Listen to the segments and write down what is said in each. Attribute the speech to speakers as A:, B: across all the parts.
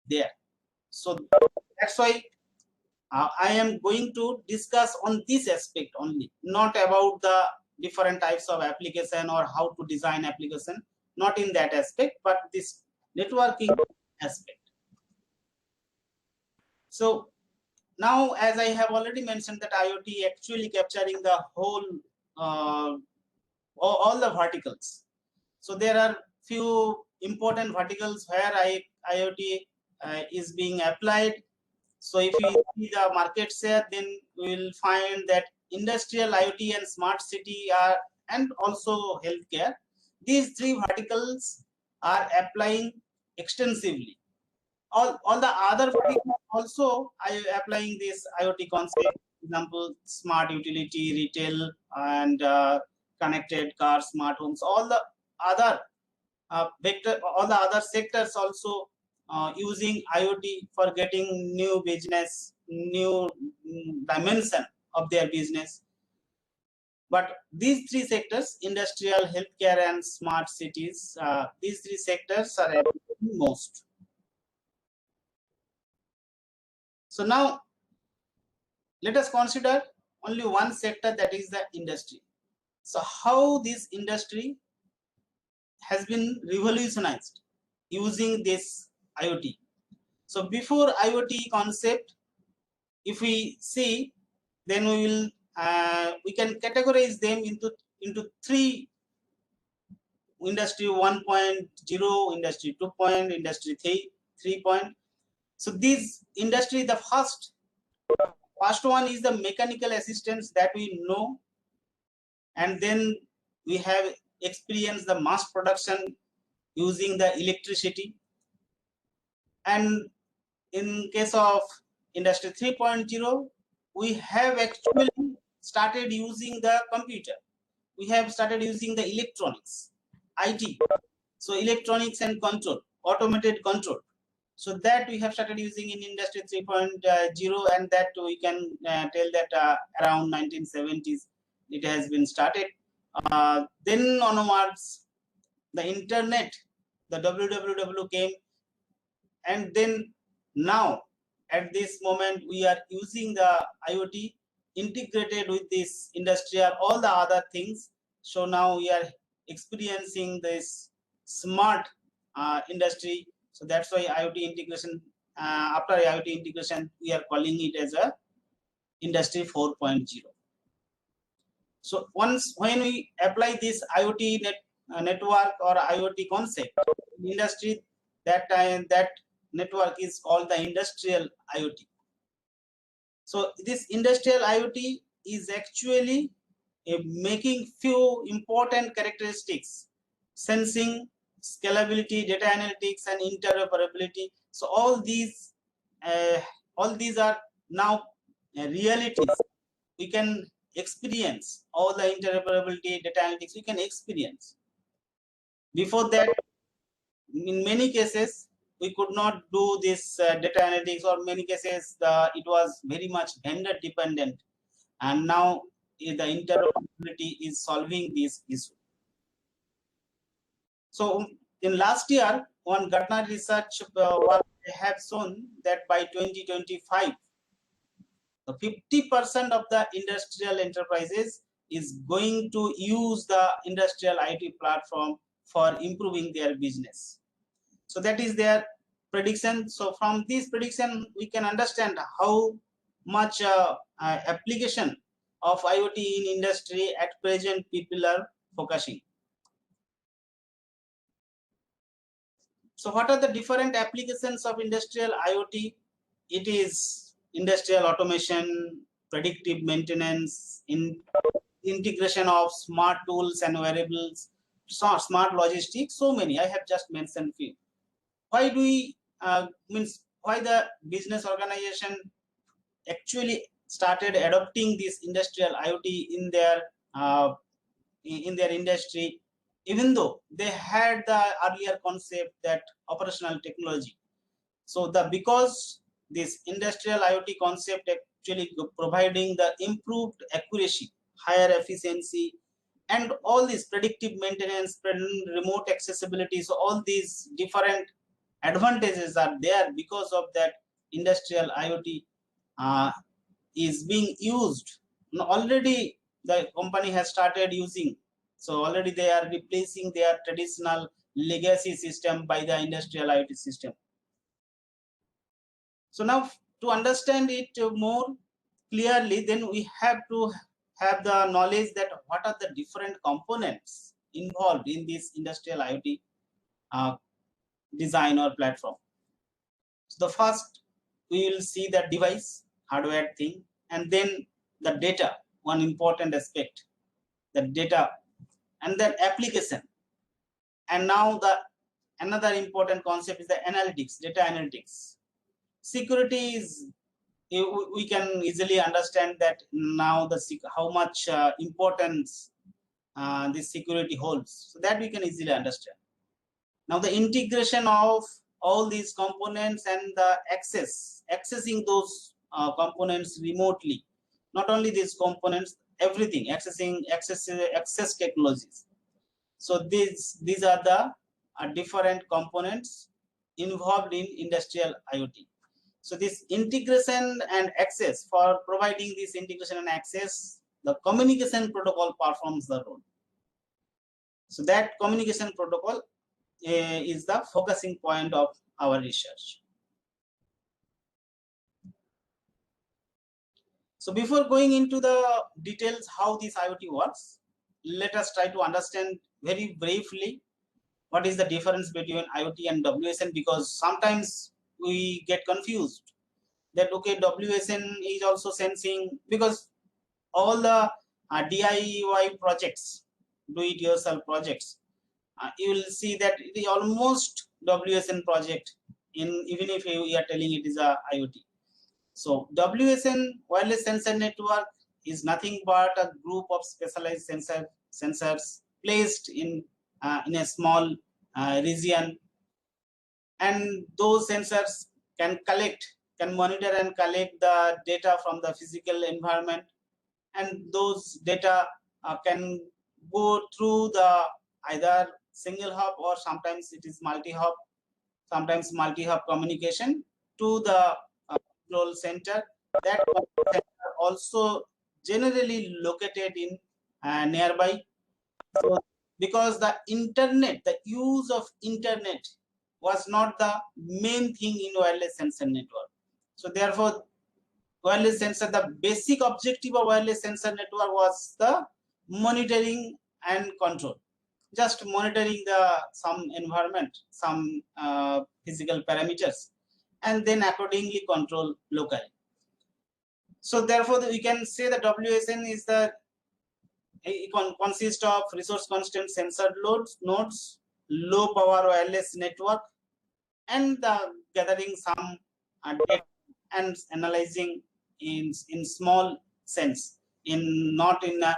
A: there. So that's why I am going to discuss on this aspect only, not about the different types of application or how to design application, not in that aspect, but this networking aspect. So now, as I have already mentioned, that IoT actually capturing the whole, all the verticals. So there are few important verticals where IoT is being applied. So if we see the market share, then we will find that industrial IoT and smart city are, and also healthcare. These three verticals are applying extensively. All the other verticals also applying this IoT concept. Example, smart utility, retail, and connected cars, smart homes. All the other all the other sectors also using IoT for getting new business, new dimension of their business. But these three sectors, industrial, healthcare, and smart cities, these three sectors are most. So now let us consider only one sector, that is the industry. So how this industry has been revolutionized using this IoT. So before IoT concept, if we see, then we can categorize them into three: industry 1.0, industry 2. Industry 3. So this industry, the first one is the mechanical assistance that we know, and then we have experienced the mass production using the electricity. And in case of industry 3.0, we have actually started using the computer. We have started using the electronics, IT. So electronics and control, automated control. So that we have started using in industry 3.0, and that we can tell that around 1970s it has been started. Then onwards, the internet, the www came, and then now at this moment we are using the IoT integrated with this industrial, all the other things. So now we are experiencing this smart industry. So that's why IoT integration, after IoT integration, we are calling it as a industry 4.0. So when we apply this IoT network or IoT concept in industry, that network is called the industrial IoT. So this industrial IoT is actually making few important characteristics: sensing, scalability, data analytics, and interoperability. So all these are now realities. We can experience all the interoperability, data analytics. We can experience. Before that, in many cases, we could not do this data analytics, or many cases it was very much vendor dependent, and now the interoperability is solving this issue. So in last year, one Gartner research have shown that by 2025, 50% of the industrial enterprises is going to use the industrial IoT platform for improving their business. So that is their prediction. So from this prediction, we can understand how much application of IoT in industry at present people are focusing. So what are the different applications of industrial IoT? It is industrial automation, predictive maintenance, integration of smart tools and wearables, smart logistics, so many. I have just mentioned few. Why do we why the business organization actually started adopting this industrial IoT in their industry, even though they had the earlier concept that operational technology. So because this industrial IoT concept actually providing the improved accuracy, higher efficiency, and all this predictive maintenance, remote accessibility. So all these different advantages are there because of that industrial IoT is being used. Already the company has started using, so already they are replacing their traditional legacy system by the industrial IoT system. So now to understand it more clearly, then we have to have the knowledge that what are the different components involved in this industrial IoT design or platform. So the first we will see the device, hardware thing, and then the data, one important aspect, the data, and then application. And now the another important concept is the analytics, data analytics. Security is, we can easily understand that now the how much importance this security holds, so that we can easily understand. Now the integration of all these components and the accessing those components remotely, not only these components, everything, access technologies. So these are the different components involved in industrial IoT. So this integration and access, for providing this integration and access, the communication protocol performs the role. So that communication protocol is the focusing point of our research. So before going into the details how this IoT works, let us try to understand very briefly what is the difference between IoT and WSN, because sometimes we get confused that okay, WSN is also sensing, because all the DIY projects, do it yourself projects, you will see that it is almost WSN project, in even if we are telling it is a IoT. So WSN, wireless sensor network, is nothing but a group of specialized sensors placed in a small region, and those sensors can monitor and collect the data from the physical environment, and those data can go through the either single hop or sometimes it is multi-hop, sometimes multi-hop communication to the control center. That center also generally located in nearby. So because the internet, the use of internet was not the main thing in wireless sensor network. So therefore, wireless sensor, the basic objective of wireless sensor network was the monitoring and control, just monitoring the some environment, some physical parameters, and then accordingly control locally. So therefore we can say that WSN is the, it consists of resource constant sensor nodes, low power wireless network, and gathering some data and analyzing in small sense, in not in a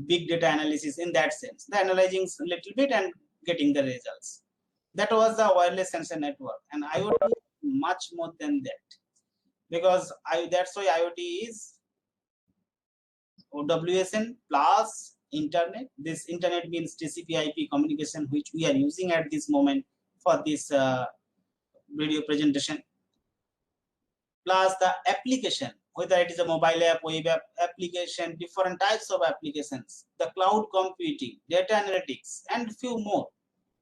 A: big data analysis in that sense, the analyzing a little bit and getting the results. That was the wireless sensor network, and IoT is much more than that, because that's why IoT is WSN plus internet. This internet means TCP/IP communication, which we are using at this moment for this video presentation, plus the application, whether it is a mobile app, web app application, different types of applications, the cloud computing, data analytics, and few more.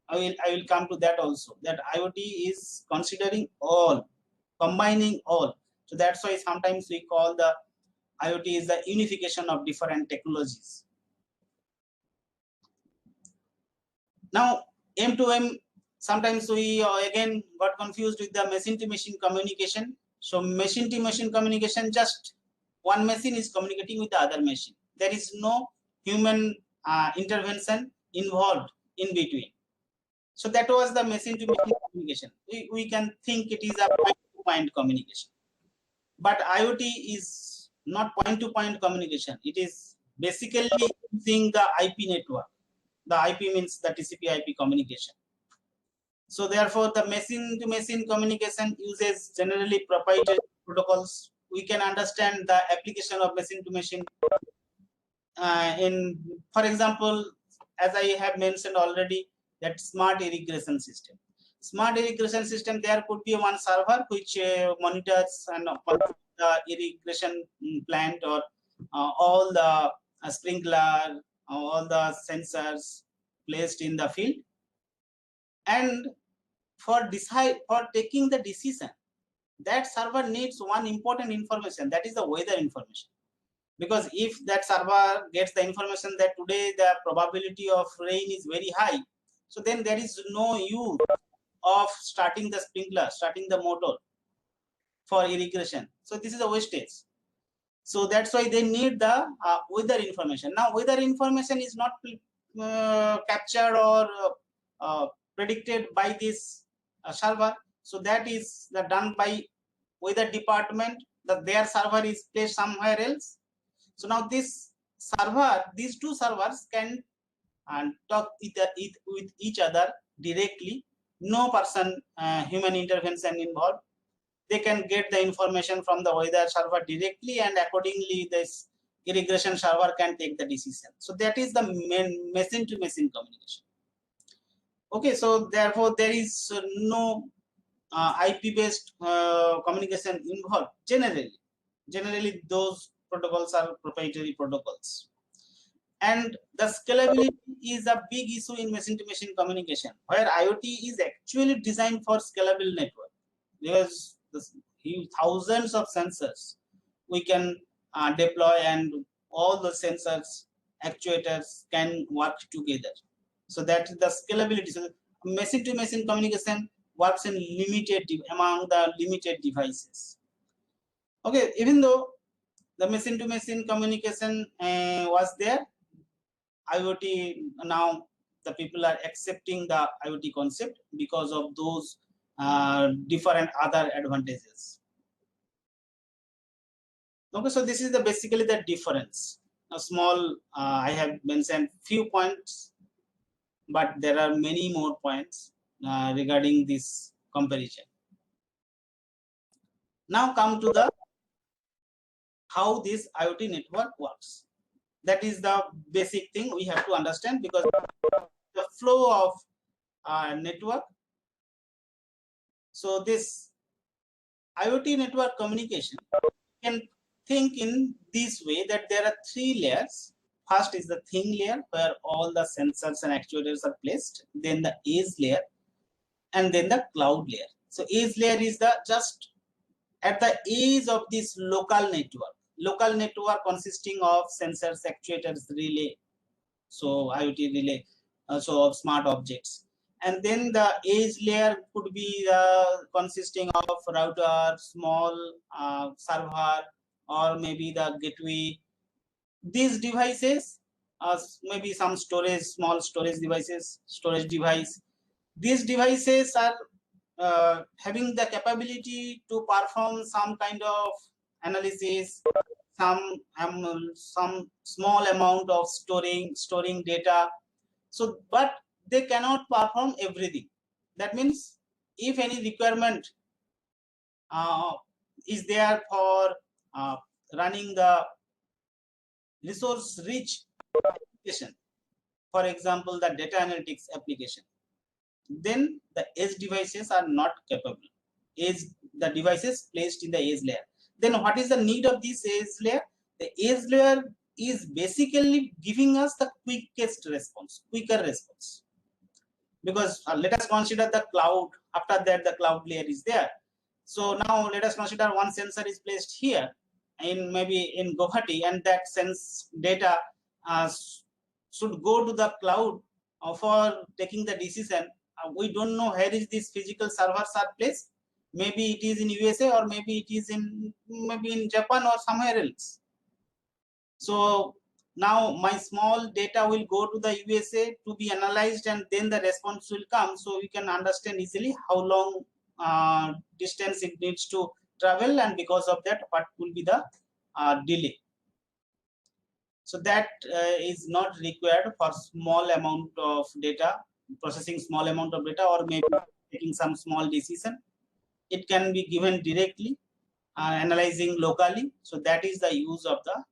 A: I will come to that also. That IoT is considering all, combining all. So that's why sometimes we call the IoT is the unification of different technologies. Now M2M, sometimes we again got confused with the machine-to-machine communication. So machine-to-machine communication, just one machine is communicating with the other machine. There is no human intervention involved in between. So that was the machine-to-machine communication. We can think it is a point-to-point communication. But IoT is not point-to-point communication. It is basically using the IP network. The IP means the TCP/IP communication. So therefore, the machine-to-machine communication uses generally proprietary protocols. We can understand the application of machine-to-machine in, for example, as I have mentioned already, that smart irrigation system. Smart irrigation system, there could be one server which monitors and the irrigation plant or all the sprinkler, all the sensors placed in the field. And for taking the decision, that server needs one important information, that is the weather information. Because if that server gets the information that today the probability of rain is very high, so then there is no use of starting the sprinkler, starting the motor for irrigation. So this is a wastage. So that's why they need the weather information. Now weather information is not captured or predicted by this server. So that is done by weather department. Their server is placed somewhere else. So now this server, these two servers can talk with each other directly. No person, human intervention involved. They can get the information from the weather server directly, and accordingly this irrigation server can take the decision. So that is the main machine-to-machine communication. Okay, so therefore there is no IP-based communication involved. Generally those protocols are proprietary protocols. And the scalability is a big issue in machine-to-machine communication, where IoT is actually designed for scalable network, because thousands of sensors we can deploy, and all the sensors, actuators can work together. So that is the scalability. So machine-to-machine communication works in among the limited devices. Okay, even though the machine-to-machine communication was there, IoT, now the people are accepting the IoT concept because of those different other advantages. Okay, so this is basically the difference. A small, I have mentioned few points, but there are many more points regarding this comparison. Now come to the how this IoT network works. That is the basic thing we have to understand, because the flow of network. So this IoT network communication, you can think in this way, that there are three layers. First is the thin layer, where all the sensors and actuators are placed, then the edge layer, and then the cloud layer. So edge layer is the just at the edge of this local network consisting of sensors, actuators, relay, so IoT relay, so of smart objects. And then the edge layer could be consisting of router, small server, or maybe the gateway. These devices, maybe some storage, small storage devices, storage device. These devices are having the capability to perform some kind of analysis, some small amount of storing data. So, but they cannot perform everything. That means if any requirement is there for running the resource rich application, for example the data analytics application, then the edge devices are not capable. The devices placed in the edge layer. Then what is the need of this edge layer? The edge layer is basically giving us the quicker response. Because let us consider the cloud. After that, the cloud layer is there. So now let us consider one sensor is placed here, maybe in Guwahati, and that sense data should go to the cloud for taking the decision. We don't know where is these physical servers are placed. Maybe it is in USA, or maybe it is in Japan or somewhere else. So now my small data will go to the USA to be analyzed, and then the response will come. So we can understand easily how long distance it needs to travel, and because of that, what will be the delay. So that is not required for small amount of data, processing small amount of data, or maybe taking some small decision. It can be given directly, analyzing locally. So that is the use of the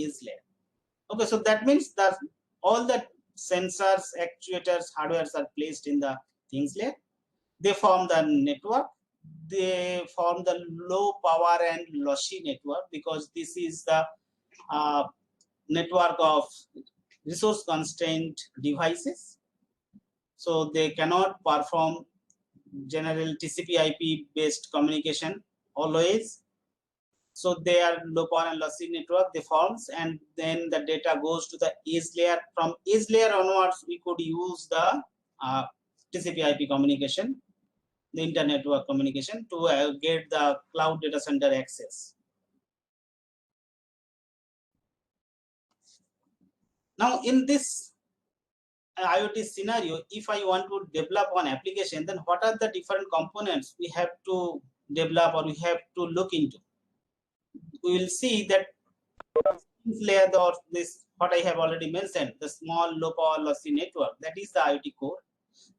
A: edge layer. Okay, so that means that all the sensors, actuators, hardwares are placed in the things layer, they form the network. They form the low power and lossy network, because this is the network of resource constrained devices. So they cannot perform general TCP/IP based communication always. So they are low power and lossy network they forms, and then the data goes to the edge layer. From edge layer onwards, we could use the TCP/IP communication, the inter-network communication, to get the cloud data center access. Now, in this IoT scenario, if I want to develop one application, then what are the different components we have to develop or we have to look into? We will see that layer, or this what I have already mentioned, the small low power lossy network, that is the IoT core.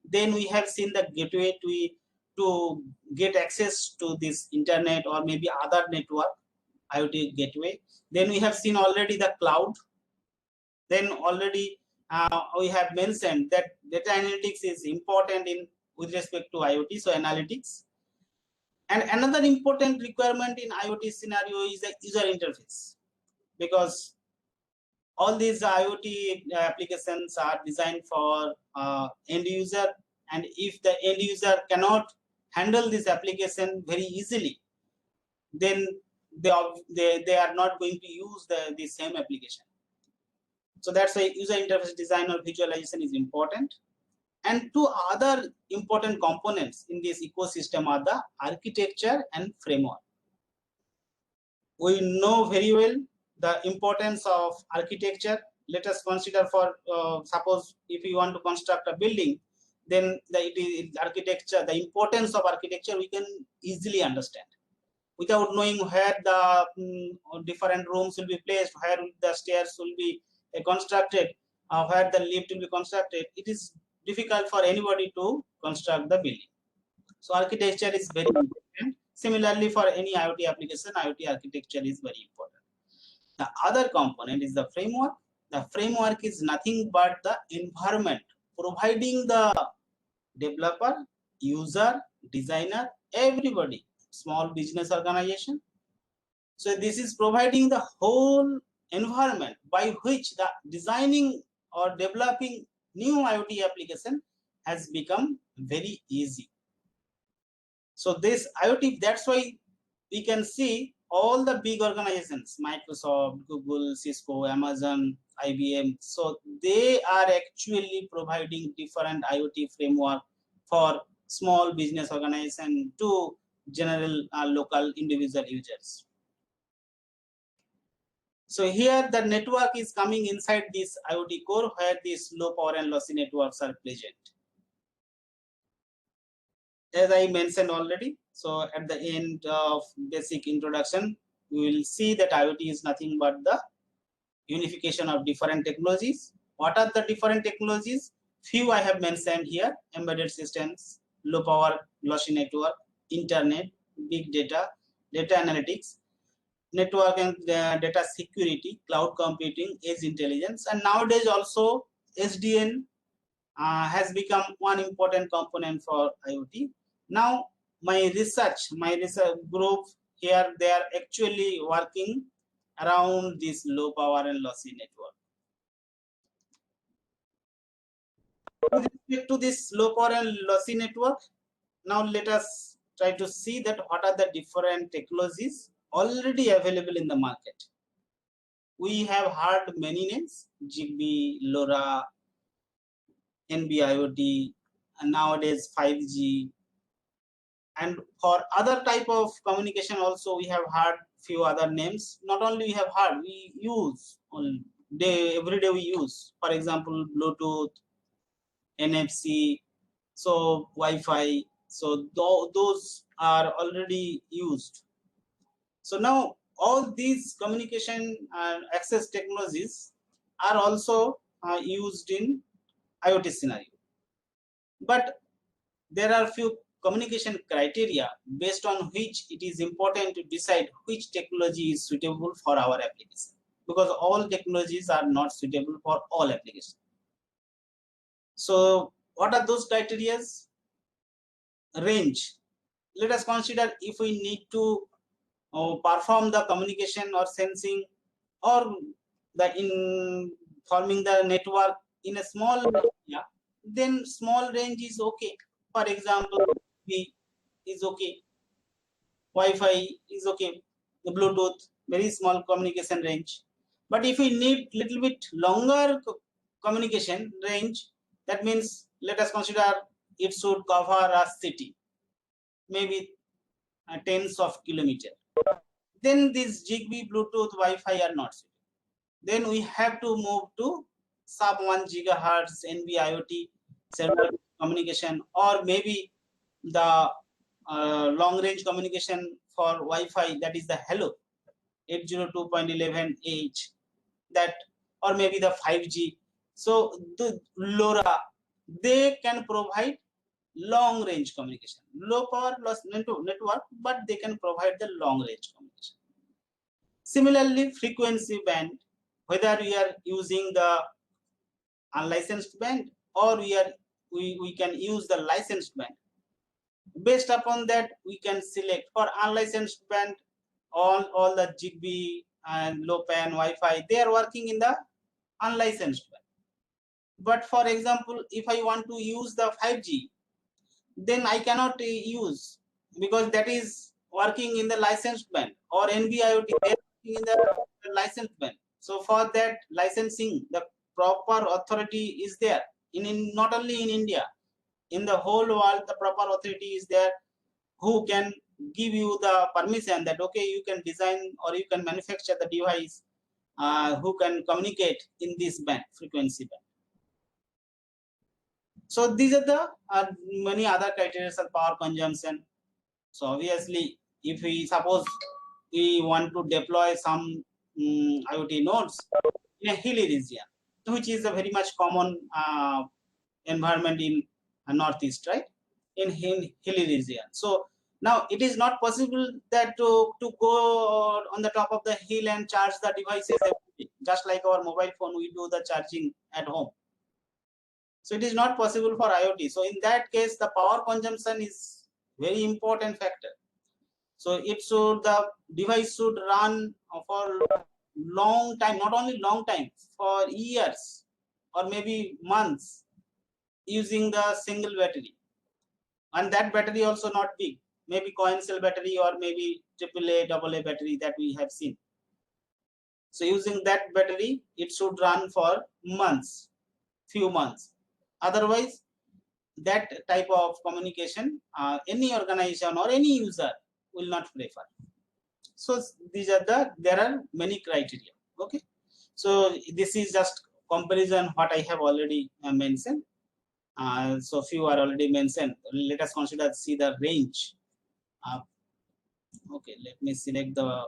A: Then we have seen the gateway to get access to this internet or maybe other network, IoT gateway. Then we have seen already the cloud. Then already we have mentioned that data analytics is important with respect to IoT, so analytics. And another important requirement in IoT scenario is the user interface, because all these IoT applications are designed for end user, and if the end user cannot handle this application very easily, then they are not going to use the same application. So that's why user interface design or visualization is important. And two other important components in this ecosystem are the architecture and framework. We know very well the importance of architecture. Let us consider for suppose if you want to construct a building, then the architecture, the importance of architecture we can easily understand. Without knowing where the different rooms will be placed, where the stairs will be constructed, where the lift will be constructed, it is difficult for anybody to construct the building. So architecture is very important. Similarly, for any IoT application, IoT architecture is very important. The other component is the framework. The framework is nothing but the environment, providing the developer, user, designer, everybody, small business organization. So this is providing the whole environment by which the designing or developing new IoT application has become very easy. So this IoT, that's why we can see all the big organizations, Microsoft, Google, Cisco, Amazon, IBM. So they are actually providing different IoT framework for small business organization to general local individual users. So here the network is coming inside this IoT core, where these low power and lossy networks are present. As I mentioned already, so at the end of basic introduction, we will see that IoT is nothing but the unification of different technologies. What are the different technologies? Few I have mentioned here: embedded systems, low power lossy network, internet, big data, data analytics, network and data security, cloud computing, edge intelligence, and nowadays also SDN has become one important component for IoT. Now my research group here, they are actually working around this low power and lossy network. With respect to this low power and lossy network, now let us try to see that what are the different technologies already available in the market. We have heard many names: Zigbee, LoRa, NB-IoT, and nowadays 5G. And for other type of communication also, we have heard few other names. Not only we have heard, we use every day we use. For example, Bluetooth, NFC, so Wi-Fi. So those are already used. So now all these communication and access technologies are also used in IoT scenario. But there are few communication criteria based on which it is important to decide which technology is suitable for our application, because all technologies are not suitable for all applications. So what are those criteria? range. Let us consider if we need to perform the communication or sensing or the in forming the network in a small area, then small range is okay. For example, B is okay, Wi-Fi is okay, the Bluetooth, very small communication range. But if we need little bit longer communication range, that means let us consider it should cover a city, maybe tens of kilometers. Then this Zigbee, Bluetooth, Wi-Fi are not suitable. Then we have to move to sub 1 gigahertz NB-IoT cellular communication, or maybe the long range communication for Wi-Fi, that is the Hello 802.11h, that, or maybe the 5G. So the LoRa, they can provide long range communication, low power loss network, but they can provide the long range communication. Similarly, frequency band, whether we are using the unlicensed band or we can use the licensed band. Based upon that, we can select for unlicensed band all the Zigbee and low pan Wi-Fi, they are working in the unlicensed band. But for example, if I want to use the 5G, then I cannot use, because that is working in the licensed band, or NB-IoT, they are working in the licensed band. So for that licensing, the proper authority is there in not only in India, in the whole world, the proper authority is there who can give you the permission that okay, you can design or you can manufacture the device who can communicate in this band, frequency band. So these are the many other criteria of power consumption. So obviously, if we suppose we want to deploy some IoT nodes in a hilly region, which is a very much common environment in Northeast, right? In hilly region. So now it is not possible that to go on the top of the hill and charge the devices every day. Just like our mobile phone, we do the charging at home. So it is not possible for IoT. So in that case, the power consumption is very important factor. So it should, the device should run for long time, not only long time, for years or maybe months, using the single battery. And that battery also not big, maybe coin cell battery or maybe AAA, AA battery that we have seen. So using that battery, it should run for months, few months. Otherwise, that type of communication, any organization or any user will not prefer. So these are there are many criteria. Okay. So this is just comparison what I have already mentioned. So few are already mentioned. Let us see the range. Okay, let me select the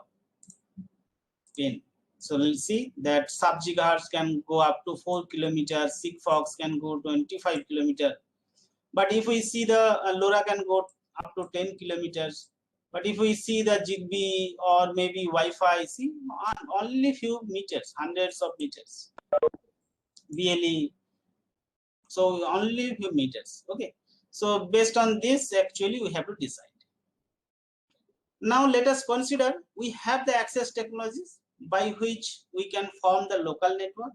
A: pin. So we'll see that sub gigahertz can go up to 4 kilometers, Sigfox can go 25 kilometers. But if we see the LoRa can go up to 10 kilometers. But if we see the Zigbee or maybe Wi-Fi, see only few meters, hundreds of meters. BLE, so only few meters. Okay. So based on this, actually we have to decide. Now let us consider we have the access technologies by which we can form the local network.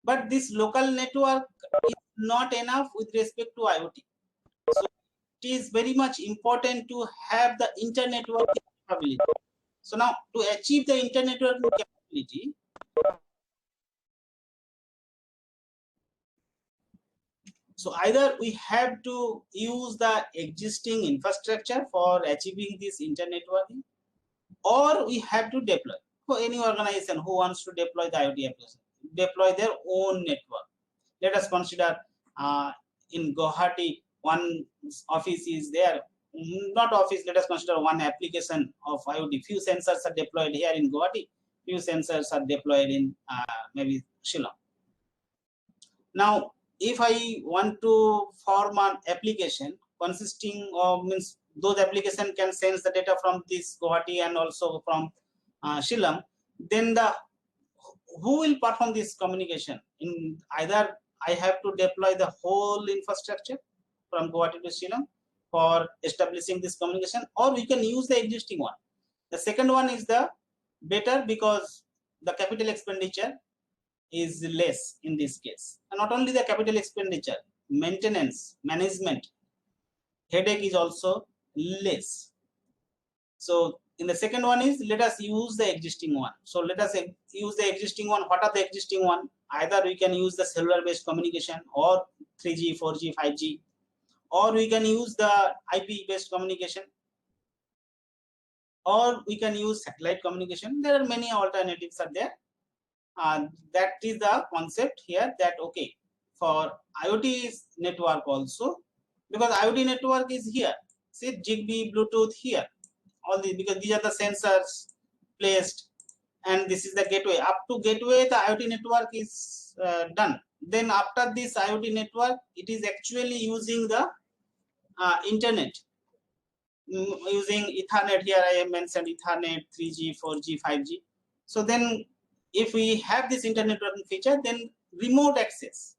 A: But this local network is not enough with respect to IoT. So it is very much important to have the inter-network capability. So now to achieve the inter-network capability, so either we have to use the existing infrastructure for achieving this inter-networking, or we have to deploy. For any organization who wants to deploy the IoT application, deploy their own network. Let us consider in Guwahati, one office is there. Not office, let us consider one application of IoT. Few sensors are deployed here in Guwahati, few sensors are deployed in maybe Shillong. Now, if I want to form an application consisting of, means those application can sense the data from this Guwahati and also from Shillong, then who will perform this communication? In either I have to deploy the whole infrastructure from Guwahati to Shillong, for establishing this communication, or we can use the existing one. The second one is the better because the capital expenditure is less in this case. And not only the capital expenditure, maintenance, management, headache is also less. So in the second one is, let us use the existing one. So let us use the existing one. What are the existing one? Either we can use the cellular based communication, or 3G, 4G, 5G, or we can use the IP based communication, or we can use satellite communication. There are many alternatives are there. That is the concept here, that okay, for IoT network also, because IoT network is here, see Zigbee, Bluetooth here, all these, because these are the sensors placed, and this is the gateway. Up to gateway the IoT network is done. Then after this IoT network, it is actually using the internet, using Ethernet. Here I have mentioned Ethernet, 3G, 4G, 5G. So then if we have this internet networking feature, then remote access,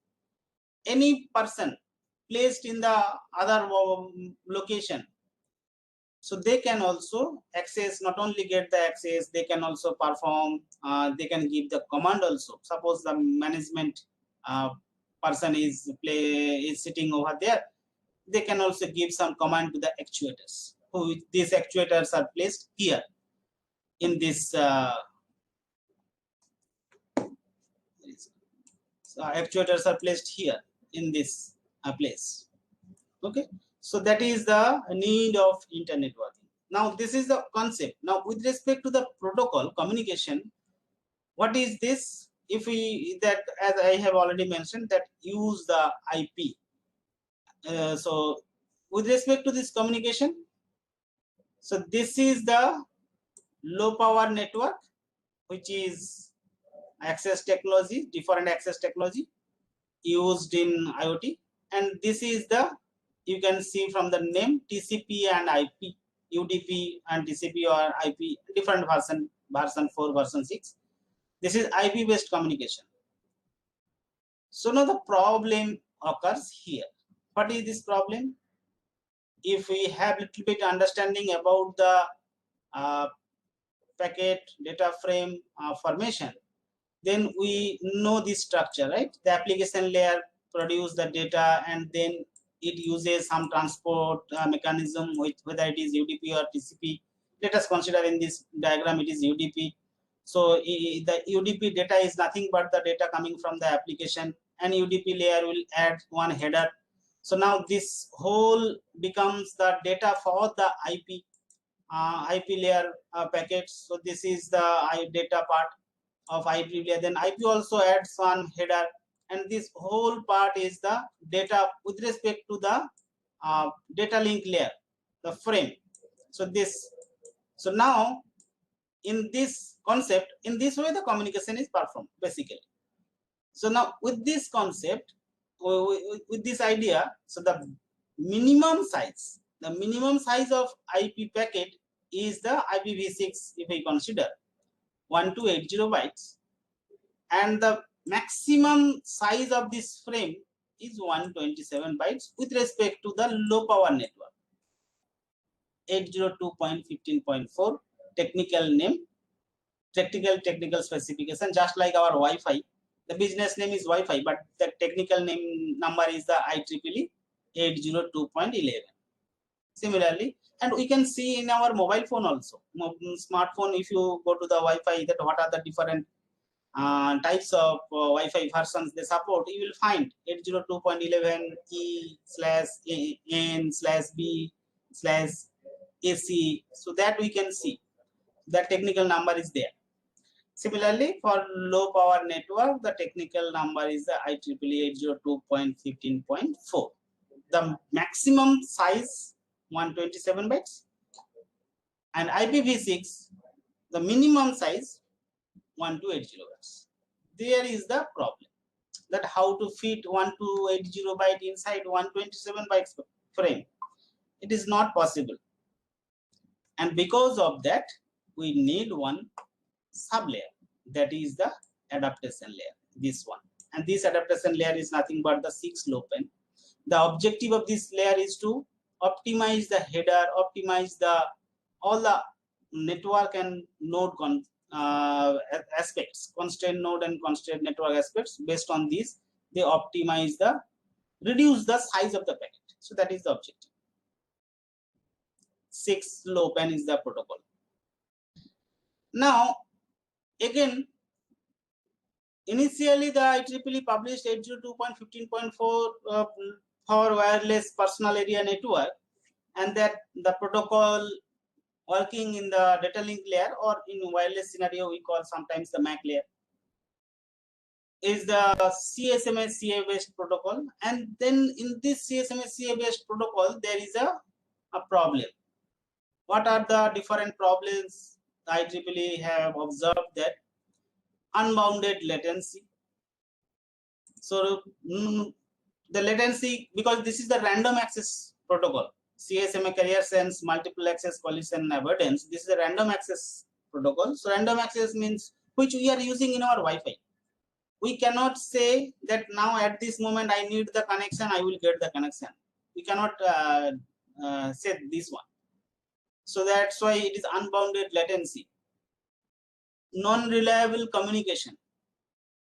A: any person placed in the other location, so they can also access, not only get the access, they can also perform, they can give the command also. Suppose the management person is sitting over there, they can also give some command to the actuators. Who these actuators are placed here in this actuators are placed here in this place. Okay, so that is the need of internet networking. Now this is the concept. Now with respect to the protocol communication, what is this? If we, that as I have already mentioned, that use the IP. So with respect to this communication, so this is the low power network, which is access technology, different access technology used in IoT. And this is the, you can see from the name, TCP and IP, UDP and TCP or IP, different version 4, version 6. This is IP based communication. So now the problem occurs here. What is this problem? If we have little bit understanding about the packet data frame formation, then we know this structure, right? The application layer produce the data, and then it uses some transport mechanism, with whether it is UDP or TCP. Let us consider in this diagram it is UDP. So the UDP data is nothing but the data coming from the application, and UDP layer will add one header. So now this whole becomes the data for the IP layer packets. So this is the data part of IP layer. Then IP also adds one header, and this whole part is the data with respect to the data link layer, the frame. So this, so now in this concept, in this way the communication is performed basically. So now with this concept, with this idea, so the minimum size of IP packet is the IPv6, if we consider 1280 bytes, and the maximum size of this frame is 127 bytes with respect to the low power network. 802.15.4 technical name, technical specification, just like our Wi-Fi. The business name is Wi-Fi, but the technical name number is the IEEE 802.11. Similarly, and we can see in our mobile phone also, smartphone, if you go to the Wi-Fi, that what are the different types of Wi-Fi versions they support, you will find 802.11e/n/b/ac, so that we can see that technical number is there. Similarly, for low power network, the technical number is the IEEE 802.15.4. The maximum size 127 bytes, and IPv6, the minimum size 1280 bytes. There is the problem, that how to fit 1280 byte inside 127 bytes frame. It is not possible, and because of that, we need one sub layer, that is the adaptation layer, this one. And this adaptation layer is nothing but the 6-low PAN. The objective of this layer is to optimize the header, optimize the all the network and node aspects, constraint node and constraint network aspects. Based on these, they optimize the reduce the size of the packet. So that is the objective. 6LoWPAN is the protocol. Now again, initially the IEEE published 802.15.4 for wireless personal area network, and that the protocol working in the data link layer, or in wireless scenario we call sometimes the MAC layer, is the CSMA-CA based protocol. And then in this CSMA-CA based protocol there is a problem. What are the different problems? IEEE have observed that unbounded latency. So the latency, because this is the random access protocol, CSMA carrier sense multiple access collision avoidance, this is a random access protocol. So random access means which we are using in our Wi-Fi. We cannot say that now at this moment I need the connection, I will get the connection. We cannot say this one. So that's why it is unbounded latency. Non-reliable communication,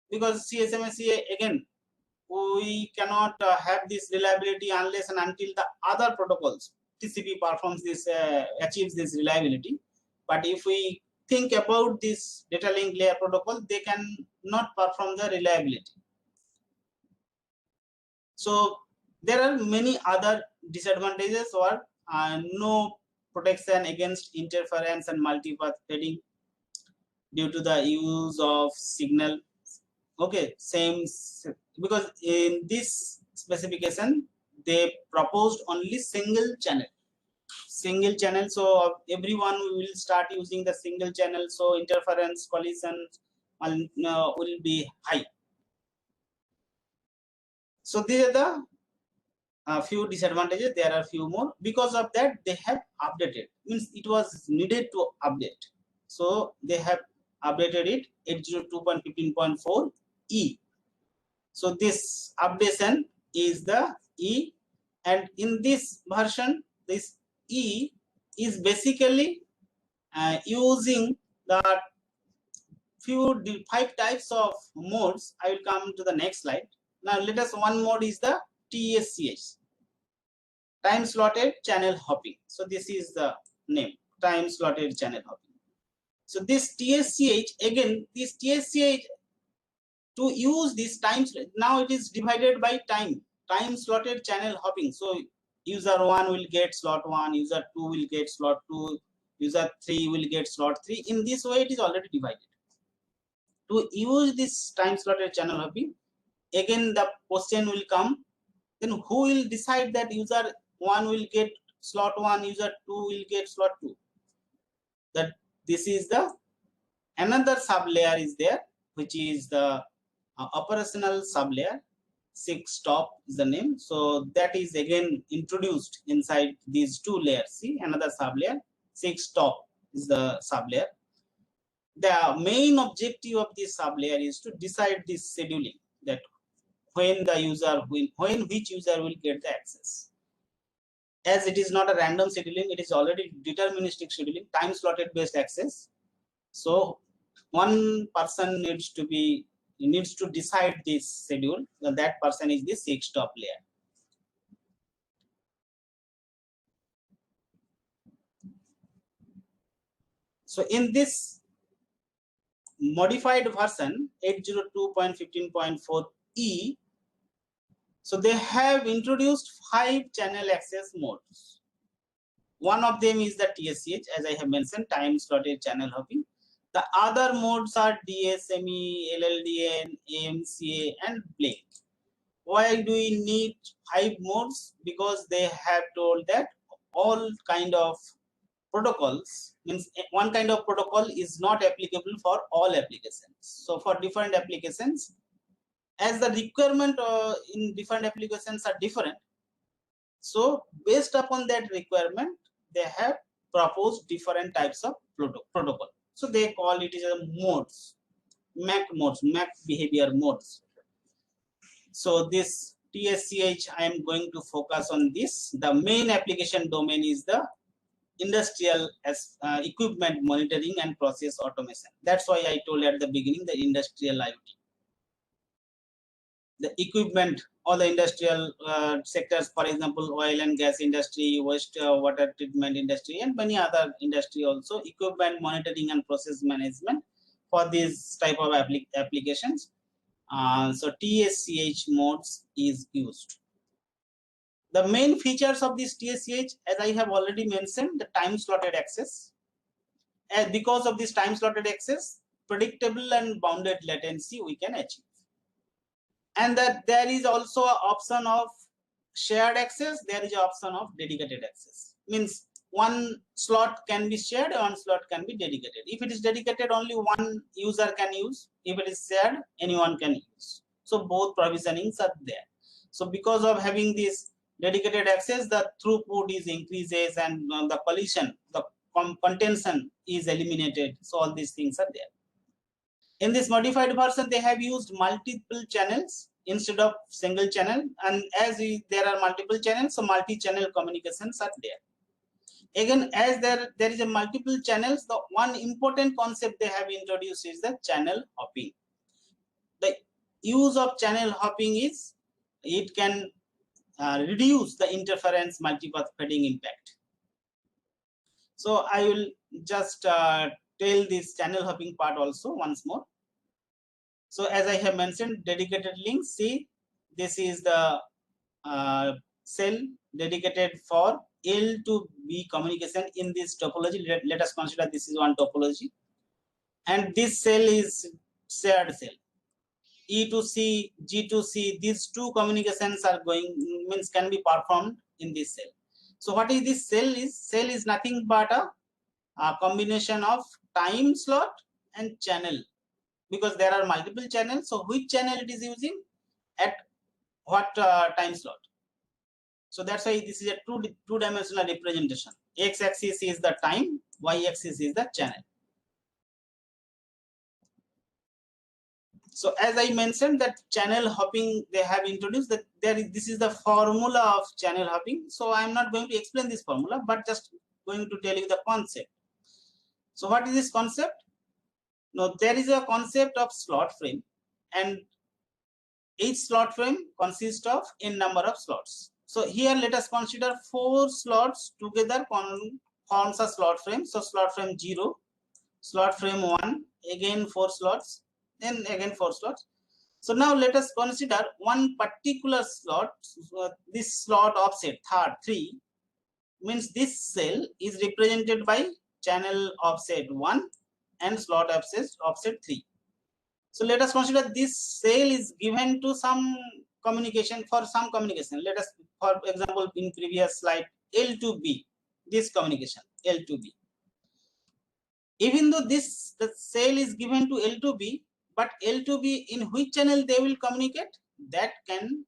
A: because CSMA-CA again, we cannot have this reliability unless and until the other protocols, TCP performs this, achieves this reliability. But if we think about this data link layer protocol, they can not perform the reliability. So there are many other disadvantages, or no protection against interference and multipath threading due to the use of signal. Okay, same, because in this specification they proposed only single channel. So everyone will start using the single channel, so interference collision will be high. So these are the few disadvantages. There are few more. Because of that they have updated, means it was needed to update, so they have updated it 802.15.4 E. So this updation is the E, and in this version this E is basically using the 5 types of modes. I will come to the next slide. Now let us, one mode is the TSCH, time slotted channel hopping. So this is the name, time slotted channel hopping. So this TSCH, again this TSCH, to use this time, now it is divided by time slotted channel hopping. So user 1 will get slot 1, user 2 will get slot 2, user 3 will get slot 3. In this way it is already divided. To use this time slotted channel hopping, again the question will come, then who will decide that user 1 will get slot 1, user 2 will get slot 2? That this is the another sub layer is there, which is the operational sub layer. 6TOP is the name. So that is again introduced inside these two layers. See, another sub layer, 6TOP is the sub layer. The main objective of this sub layer is to decide this scheduling, that when the user will, when which user will get the access. As it is not a random scheduling, it is already deterministic scheduling, time slotted based access. So one person needs to decide this schedule, and that person is the 6TOP layer. So in this modified version 802.15.4 E, so they have introduced 5 channel access modes. One of them is the TSCH, as I have mentioned, time slotted channel hopping. The other modes are DSME, LLDN, AMCA, and Blink. Why do we need 5 modes? Because they have told that all kind of protocols, means one kind of protocol is not applicable for all applications. So for different applications, as the requirement in different applications are different, so based upon that requirement they have proposed different types of protocol. So they call it as modes, MAC modes, MAC behavior modes. So this TSCH, I am going to focus on this. The main application domain is the industrial equipment monitoring and process automation. That's why I told at the beginning the industrial IoT. The equipment or the industrial sectors, for example, oil and gas industry, waste water treatment industry, and many other industry also, equipment monitoring and process management for these type of applications. So TSCH modes is used. The main features of this TSCH, as I have already mentioned, the time slotted access. And because of this time slotted access, predictable and bounded latency we can achieve. And that there is also an option of shared access, there is an option of dedicated access. Means one slot can be shared, one slot can be dedicated. If it is dedicated, only one user can use. If it is shared, anyone can use. So both provisionings are there. So because of having this dedicated access, the throughput is increases and the collision, the contention is eliminated. So all these things are there. In this modified version, they have used multiple channels instead of single channel, and as there are multiple channels, so multi-channel communications are there. Again, as there is a multiple channels, the one important concept they have introduced is the channel hopping. The use of channel hopping is it can reduce the interference multipath fading impact. So I will just tell this channel hopping part also once more. So as I have mentioned, dedicated links, see, this is the cell dedicated for L to B communication in this topology. Let us consider this is one topology. And this cell is shared cell. E to C, G to C, these two communications are going, means can be performed in this cell. So what is this cell is? Cell is nothing but a combination of time slot and channel. Because there are multiple channels, so which channel it is using at what time slot. So that's why this is a two-dimensional representation. X-axis is the time, Y-axis is the channel. So as I mentioned that channel hopping they have introduced, that this is the formula of channel hopping. So I am not going to explain this formula, but just going to tell you the concept. So what is this concept? Now there is a concept of slot frame, and each slot frame consists of n number of slots. So here let us consider 4 slots together forms a slot frame. So slot frame 0, slot frame 1, again 4 slots, then again 4 slots. So now let us consider one particular slot. This slot offset 3 means this cell is represented by channel offset 1 and slot offset 3. So let us consider this cell is given to some communication, for some communication. Let us, for example, in previous slide, L to B, this communication, L to B. Even though the cell is given to L to B, but L to B in which channel they will communicate, that can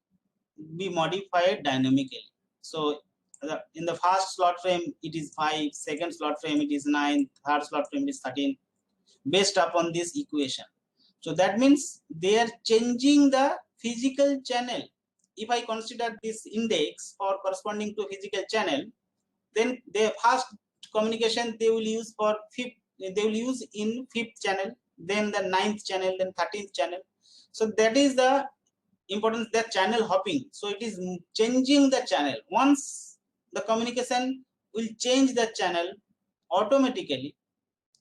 A: be modified dynamically. So in the first slot frame it is 5, second slot frame it is 9, third slot frame is 13, based upon this equation. So that means they are changing the physical channel. If I consider this index or corresponding to physical channel, then the first communication they will use for in 5th channel, then the 9th channel, then 13th channel. So that is the importance, the channel hopping. So it is changing the channel. Once the communication will change the channel, automatically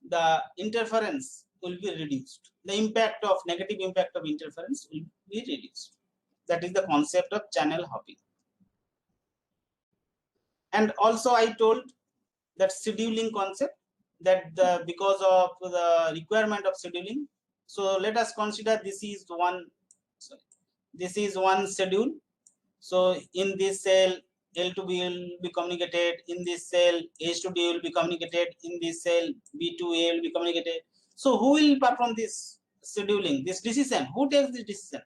A: the interference will be reduced. The impact of negative impact of interference will be reduced. That is the concept of channel hopping. And also I told that scheduling concept, that because of the requirement of scheduling. So let us consider this is one schedule. So in this cell L to B will be communicated, in this cell H to D will be communicated, in this cell B to A will be communicated. So who will perform this scheduling, this decision? Who takes this decision?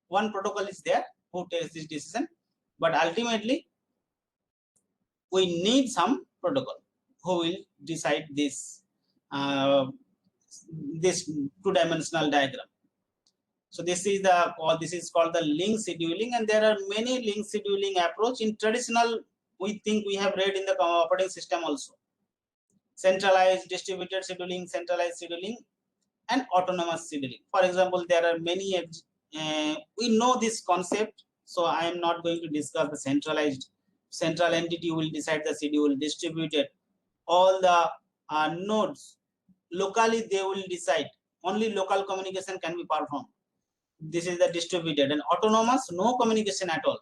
A: One protocol is there who takes this decision, but ultimately we need some protocol who will decide this this two-dimensional diagram. So this is called the link scheduling, and there are many link scheduling approach. In traditional, we think we have read in the operating system also. Centralized, distributed scheduling, centralized scheduling, and autonomous scheduling. For example, there are many, we know this concept, so I am not going to discuss the centralized. Central entity will decide the schedule. Distributed, all the nodes locally they will decide. Only local communication can be performed. This is the distributed. And autonomous, no communication at all.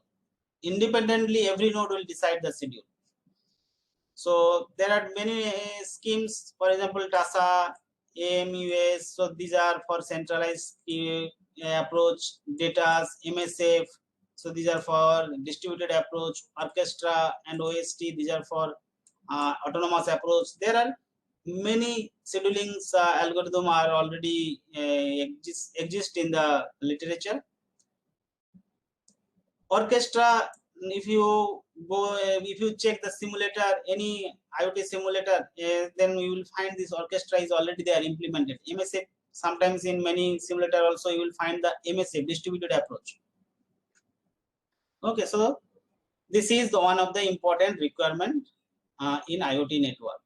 A: Independently, every node will decide the schedule. So there are many schemes, for example, TASA, AMUS. So these are for centralized approach. DATAS, MSF. So these are for distributed approach. Orchestra and OST. These are for autonomous approach. There are many scheduling algorithm are already exist in the literature. Orchestra, if you check the simulator, any IoT simulator, then you will find this orchestra is already there implemented. MSF, sometimes in many simulator also you will find the MSF, distributed approach. Okay, so this is one of the important requirement in IoT network.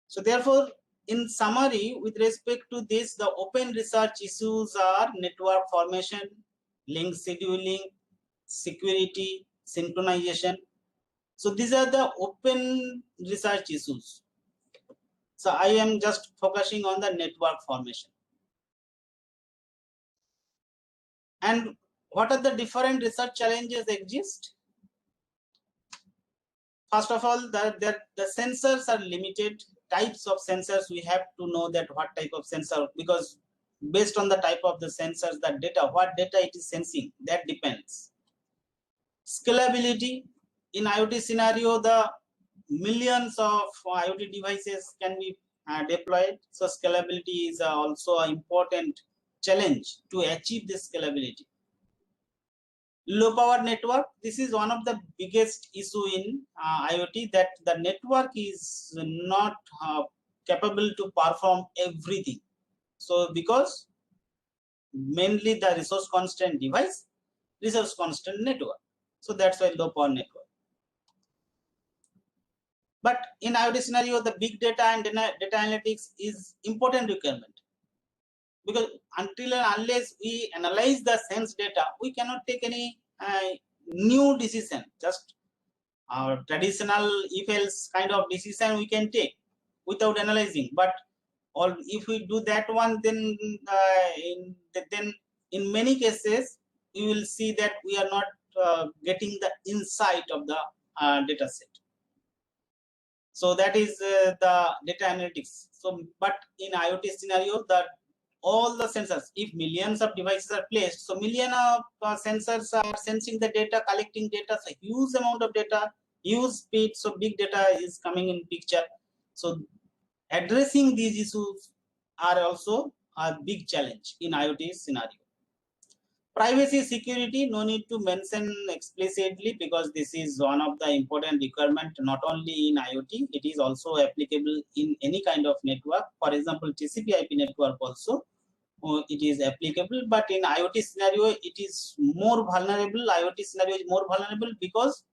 A: So therefore, in summary, with respect to this, the open research issues are network formation, link scheduling, security, synchronization. So these are the open research issues. So I am just focusing on the network formation. And what are the different research challenges exist? First of all, the sensors are limited. Types of sensors, we have to know that what type of sensor, because based on the type of the sensors, the data, what data it is sensing, that depends. Scalability, in IoT scenario, the millions of IoT devices can be deployed. So scalability is also an important challenge to achieve this scalability. Low power network, this is one of the biggest issue in IoT, that the network is not capable to perform everything. So because mainly the resource constraint device, resource constraint network. So that's why low power network. But in IoT scenario, the big data and data analytics is important requirement, because until and unless we analyze the sense data, we cannot take any new decision. Just traditional if else kind of decision we can take without analyzing. But or if we do that one, then in many cases we will see that we are not getting the insight of the data set. So that is the data analytics. So but in IoT scenario, that all the sensors, if millions of devices are placed, so million of sensors are sensing the data, collecting data, so huge amount of data, huge speed, so big data is coming in picture. So addressing these issues are also a big challenge in IoT scenario. Privacy, security, no need to mention explicitly, because this is one of the important requirement not only in IoT, it is also applicable in any kind of network. For example, TCP/IP network also it is applicable, but in IoT scenario it is more vulnerable. IoT scenario is more vulnerable because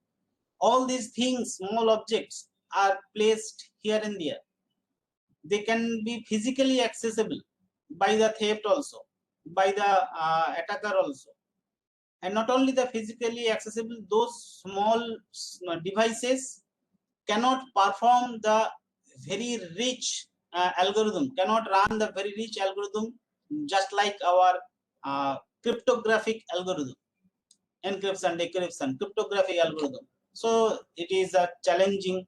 A: all these things, small objects, are placed here and there. They can be physically accessible by the theft also, by the attacker also. And not only the physically accessible, those small devices cannot perform the very rich algorithm, cannot run the very rich algorithm, just like our cryptographic algorithm, encryption, decryption, cryptographic algorithm. So it is a challenging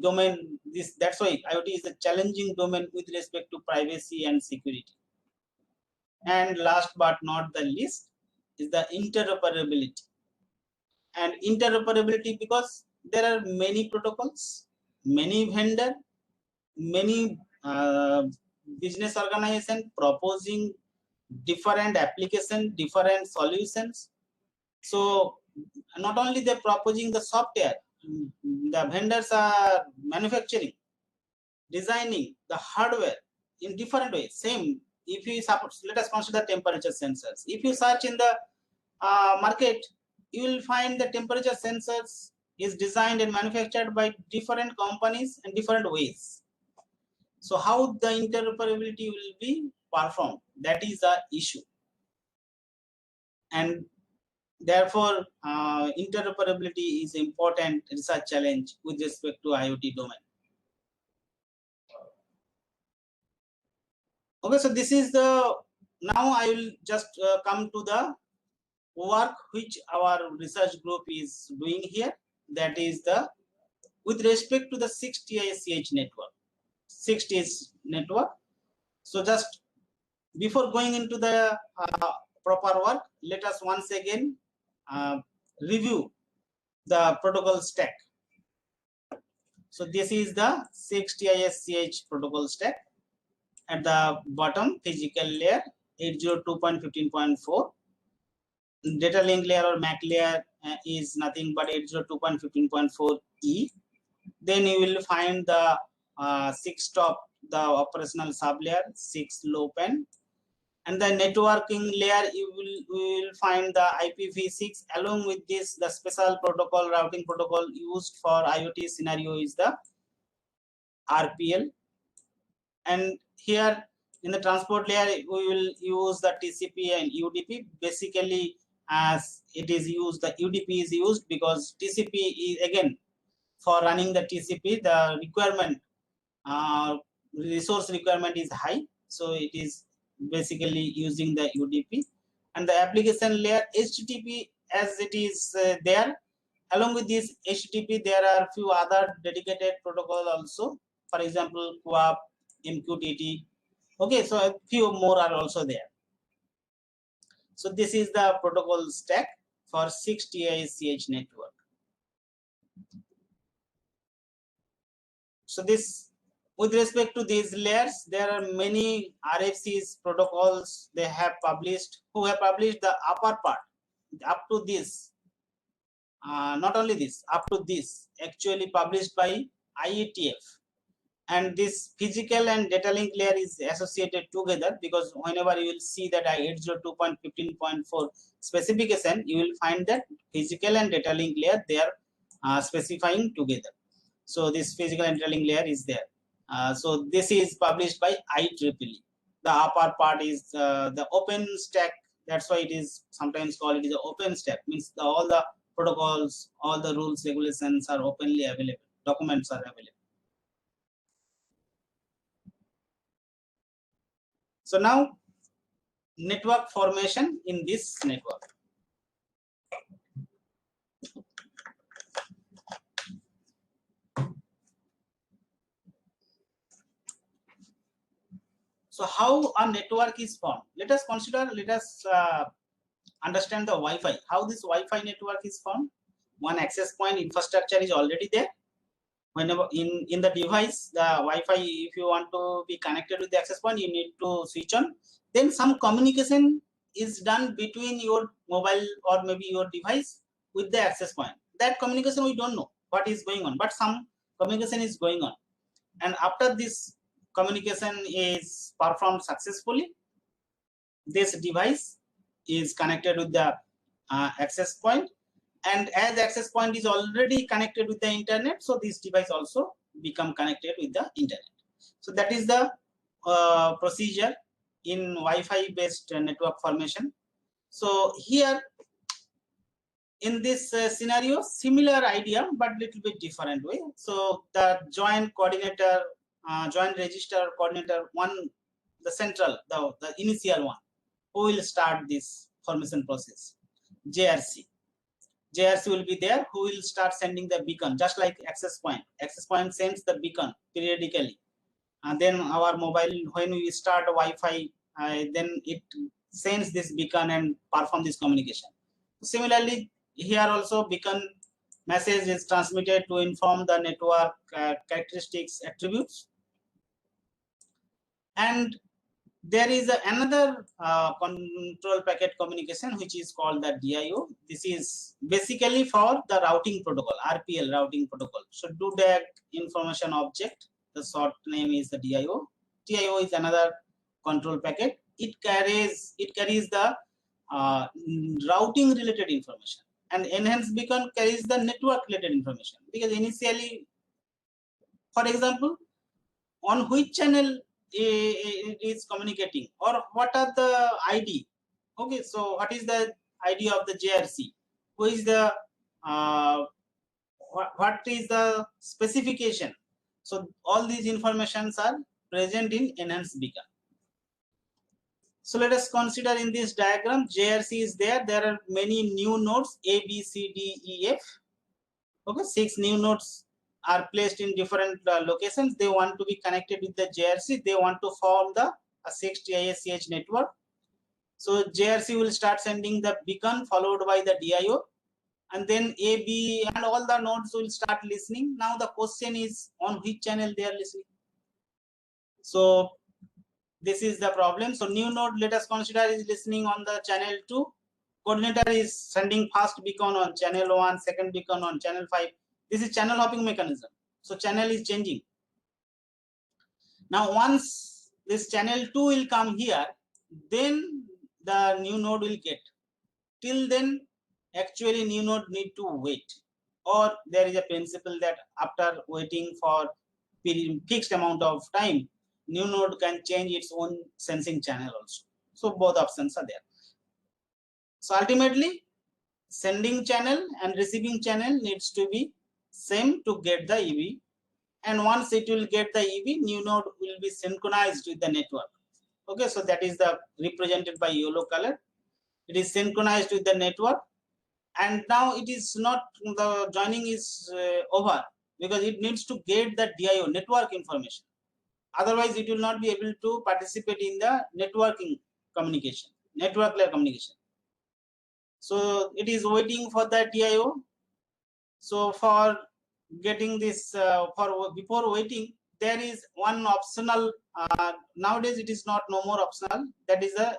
A: domain. That's why IoT is a challenging domain with respect to privacy and security. And last but not the least is the interoperability. And interoperability, because there are many protocols, many vendor, many business organization proposing different application, different solutions. So not only they're proposing the software, the vendors are manufacturing, designing the hardware in different ways. Same if you suppose, let us consider temperature sensors. If you search in the market, you will find the temperature sensors is designed and manufactured by different companies in different ways. So how the interoperability will be performed, that is the issue. And therefore, interoperability is important research challenge with respect to IoT domain. Okay, so this is the, now I will just come to the work which our research group is doing here. That is the, with respect to the 6TiSCH network, 6TiSCH network. So just before going into the proper work, let us once again review the protocol stack. So this is the 6TiSCH protocol stack. At the bottom, physical layer 802.15.4. Data link layer or MAC layer is nothing but 802.15.4e. Then you will find the 6 top, the operational sub layer, 6 low PAN. And the networking layer, we will find the IPv6. Along with this, the special protocol, routing protocol used for IoT scenario is the RPL. And here in the transport layer, we will use the TCP and UDP. Basically, as it is used, the UDP is used because TCP is, again, for running the TCP, the requirement, resource requirement is high. So it is basically using the UDP. And the application layer, HTTP, as it is there. Along with this HTTP, there are few other dedicated protocol also. For example, QAP, MQTT. Okay, so a few more are also there. So this is the protocol stack for 6TiSCH network. So this, with respect to these layers, there are many RFCs protocols they have published, who have published the upper part up to this. Not only this, up to this, actually published by IETF. And this physical and data link layer is associated together, because whenever you will see that 802.15.4 specification, you will find that physical and data link layer, they are specifying together. So this physical and data link layer is there. So this is published by IEEE. The upper part is the open stack. That's why it is sometimes called it is an open stack. Means all the protocols, all the rules, regulations are openly available. Documents are available. So now, network formation in this network. So how a network is formed? Let us consider, let us understand the Wi-Fi. How this Wi-Fi network is formed? One access point infrastructure is already there. Whenever in the device, the Wi-Fi, if you want to be connected with the access point, you need to switch on. Then some communication is done between your mobile or maybe your device with the access point. That communication we don't know what is going on, but some communication is going on. And after this communication is performed successfully, this device is connected with the access point. And as access point is already connected with the internet, so this device also become connected with the internet. So that is the procedure in Wi-Fi based network formation. So here in this scenario, similar idea, but little bit different way. So the joint coordinator, joint register coordinator, one, the central, the initial one, who will start this formation process, JRC. JRC will be there, who will start sending the beacon, just like access point. Access point sends the beacon periodically. And then our mobile, when we start Wi-Fi, then it sends this beacon and perform this communication. Similarly, here also beacon message is transmitted to inform the network characteristics attributes. And there is another control packet communication which is called the DIO. This is basically for the routing protocol, RPL routing protocol. So do DAG information object, the short name is the DIO. DIO is another control packet, it carries the routing related information, and enhanced beacon carries the network related information. Because initially, for example, on which channel it is communicating, or what are the ID. Okay, so what is the ID of the JRC? Who is the what is the specification? So all these informations are present in enhanced beacon. So let us consider in this diagram, JRC is there. There are many new nodes A, B, C, D, E, F. Okay, 6 new nodes are placed in different locations. They want to be connected with the JRC. They want to form the 6 TISCH network. So JRC will start sending the beacon followed by the DIO, and then A, B, and all the nodes will start listening. Now the question is on which channel they are listening. So this is the problem. So new node, let us consider, is listening on the channel 2. Coordinator is sending first beacon on channel 1, second beacon on channel 5. This is channel hopping mechanism. So channel is changing. Now once this channel 2 will come here, then the new node will get. Till then, actually new node need to wait. Or there is a principle that after waiting for fixed amount of time, new node can change its own sensing channel also. So both options are there. So ultimately, sending channel and receiving channel needs to be same to get the EV. And once it will get the EV, new node will be synchronized with the network. Okay, so that is the represented by yellow color. It is synchronized with the network, and now it is not, the joining is over, because it needs to get the DIO network information. Otherwise, it will not be able to participate in the networking communication, network layer communication. So it is waiting for the DIO. So for getting this, before waiting, there is one optional. Nowadays, it is not no more optional. That is a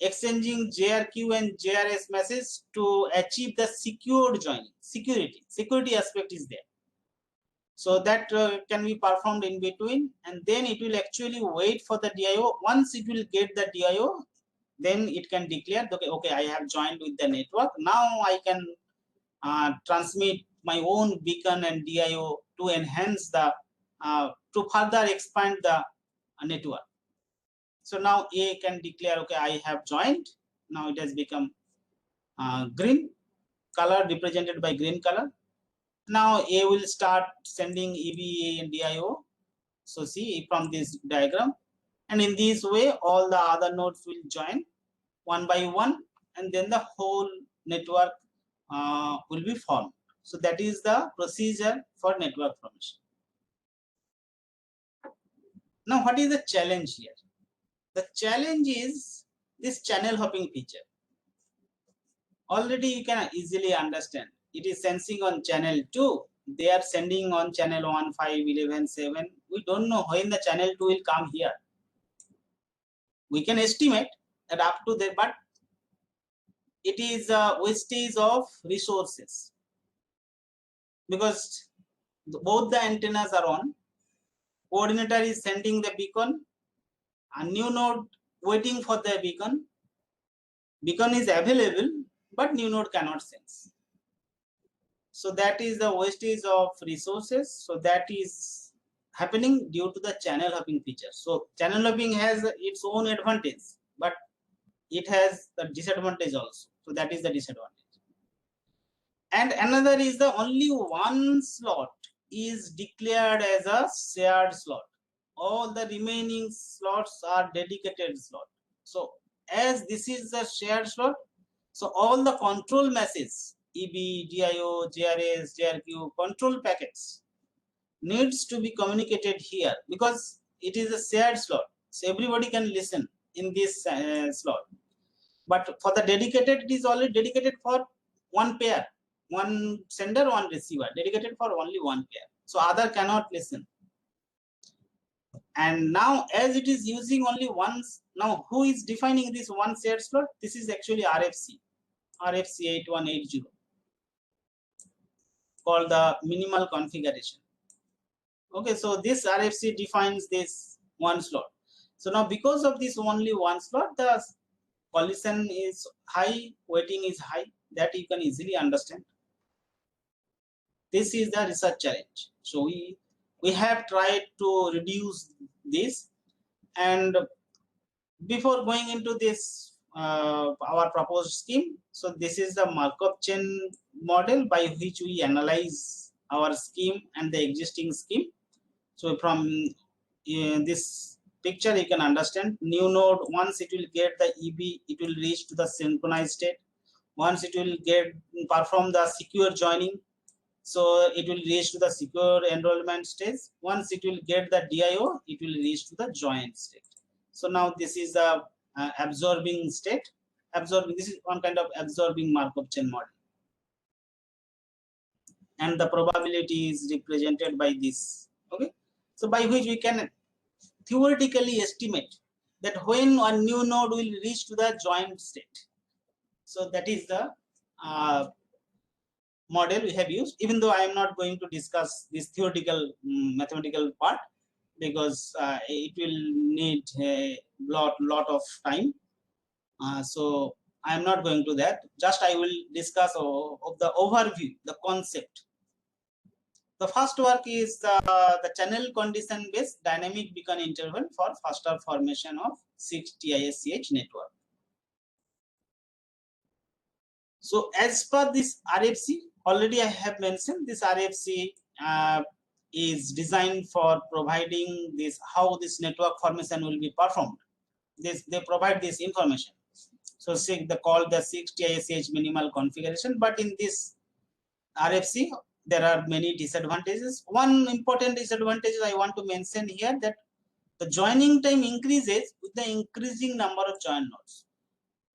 A: exchanging JRQ and JRS message to achieve the secured joining. Security aspect is there. So that can be performed in between, and then it will actually wait for the DIO. Once it will get the DIO, then it can declare, okay, I have joined with the network. Now I can transmit my own beacon and DIO to enhance the, to further expand the network. So now A can declare, okay, I have joined. Now it has become green color, represented by green color. Now A will start sending EBA and DIO. So see from this diagram, and in this way all the other nodes will join one by one, and then the whole network will be formed. So that is the procedure for network formation. Now what is the challenge here? The challenge is this channel hopping feature. Already you can easily understand. It is sensing on channel 2. They are sending on channel 1, 5, 11, 7. We don't know when the channel 2 will come here. We can estimate that up to there, but it is a wastage of resources, because both the antennas are on. Coordinator is sending the beacon, a new node waiting for the beacon. Beacon is available, but new node cannot sense. So that is the wastage of resources. So that is happening due to the channel hopping feature. So channel hopping has its own advantage, but it has the disadvantage also. So that is the disadvantage. And another is the only one slot is declared as a shared slot. All the remaining slots are dedicated slot. So as this is a shared slot, so all the control messages, EB, DIO, JRS, JRQ, control packets needs to be communicated here, because it is a shared slot. So everybody can listen in this slot. But for the dedicated, it is only dedicated for one pair, one sender, one receiver, dedicated for only one pair. So other cannot listen. And now as it is using only once, now who is defining this one shared slot? This is actually RFC 8180, called the minimal configuration. Okay, so this RFC defines this one slot. So now because of this only one slot, the collision is high, weighting is high, that you can easily understand. This is the research challenge. So we have tried to reduce this, and before going into this our proposed scheme, so this is the Markov chain model by which we analyze our scheme and the existing scheme. So from this picture you can understand, new node, once it will get the EB, it will reach to the synchronized state. Once it will get perform the secure joining, so it will reach to the secure enrollment stage. Once it will get the DIO, it will reach to the joint state. So now this is the absorbing state. Absorbing, this is one kind of absorbing Markov chain model, and the probability is represented by this. Okay, so by which we can theoretically estimate that when a new node will reach to the joint state. So that is the model we have used, even though I am not going to discuss this theoretical mathematical part, because it will need a lot of time. So I am not going to that. Just I will discuss of the overview, the concept. The first work is the channel condition based dynamic beacon interval for faster formation of 6 TISCH network. So as per this RFC, already I have mentioned, this RFC is designed for providing this, how this network formation will be performed. They provide this information. So they call the 6 TISCH minimal configuration, but in this RFC there are many disadvantages. One important disadvantage I want to mention here, that the joining time increases with the increasing number of join nodes.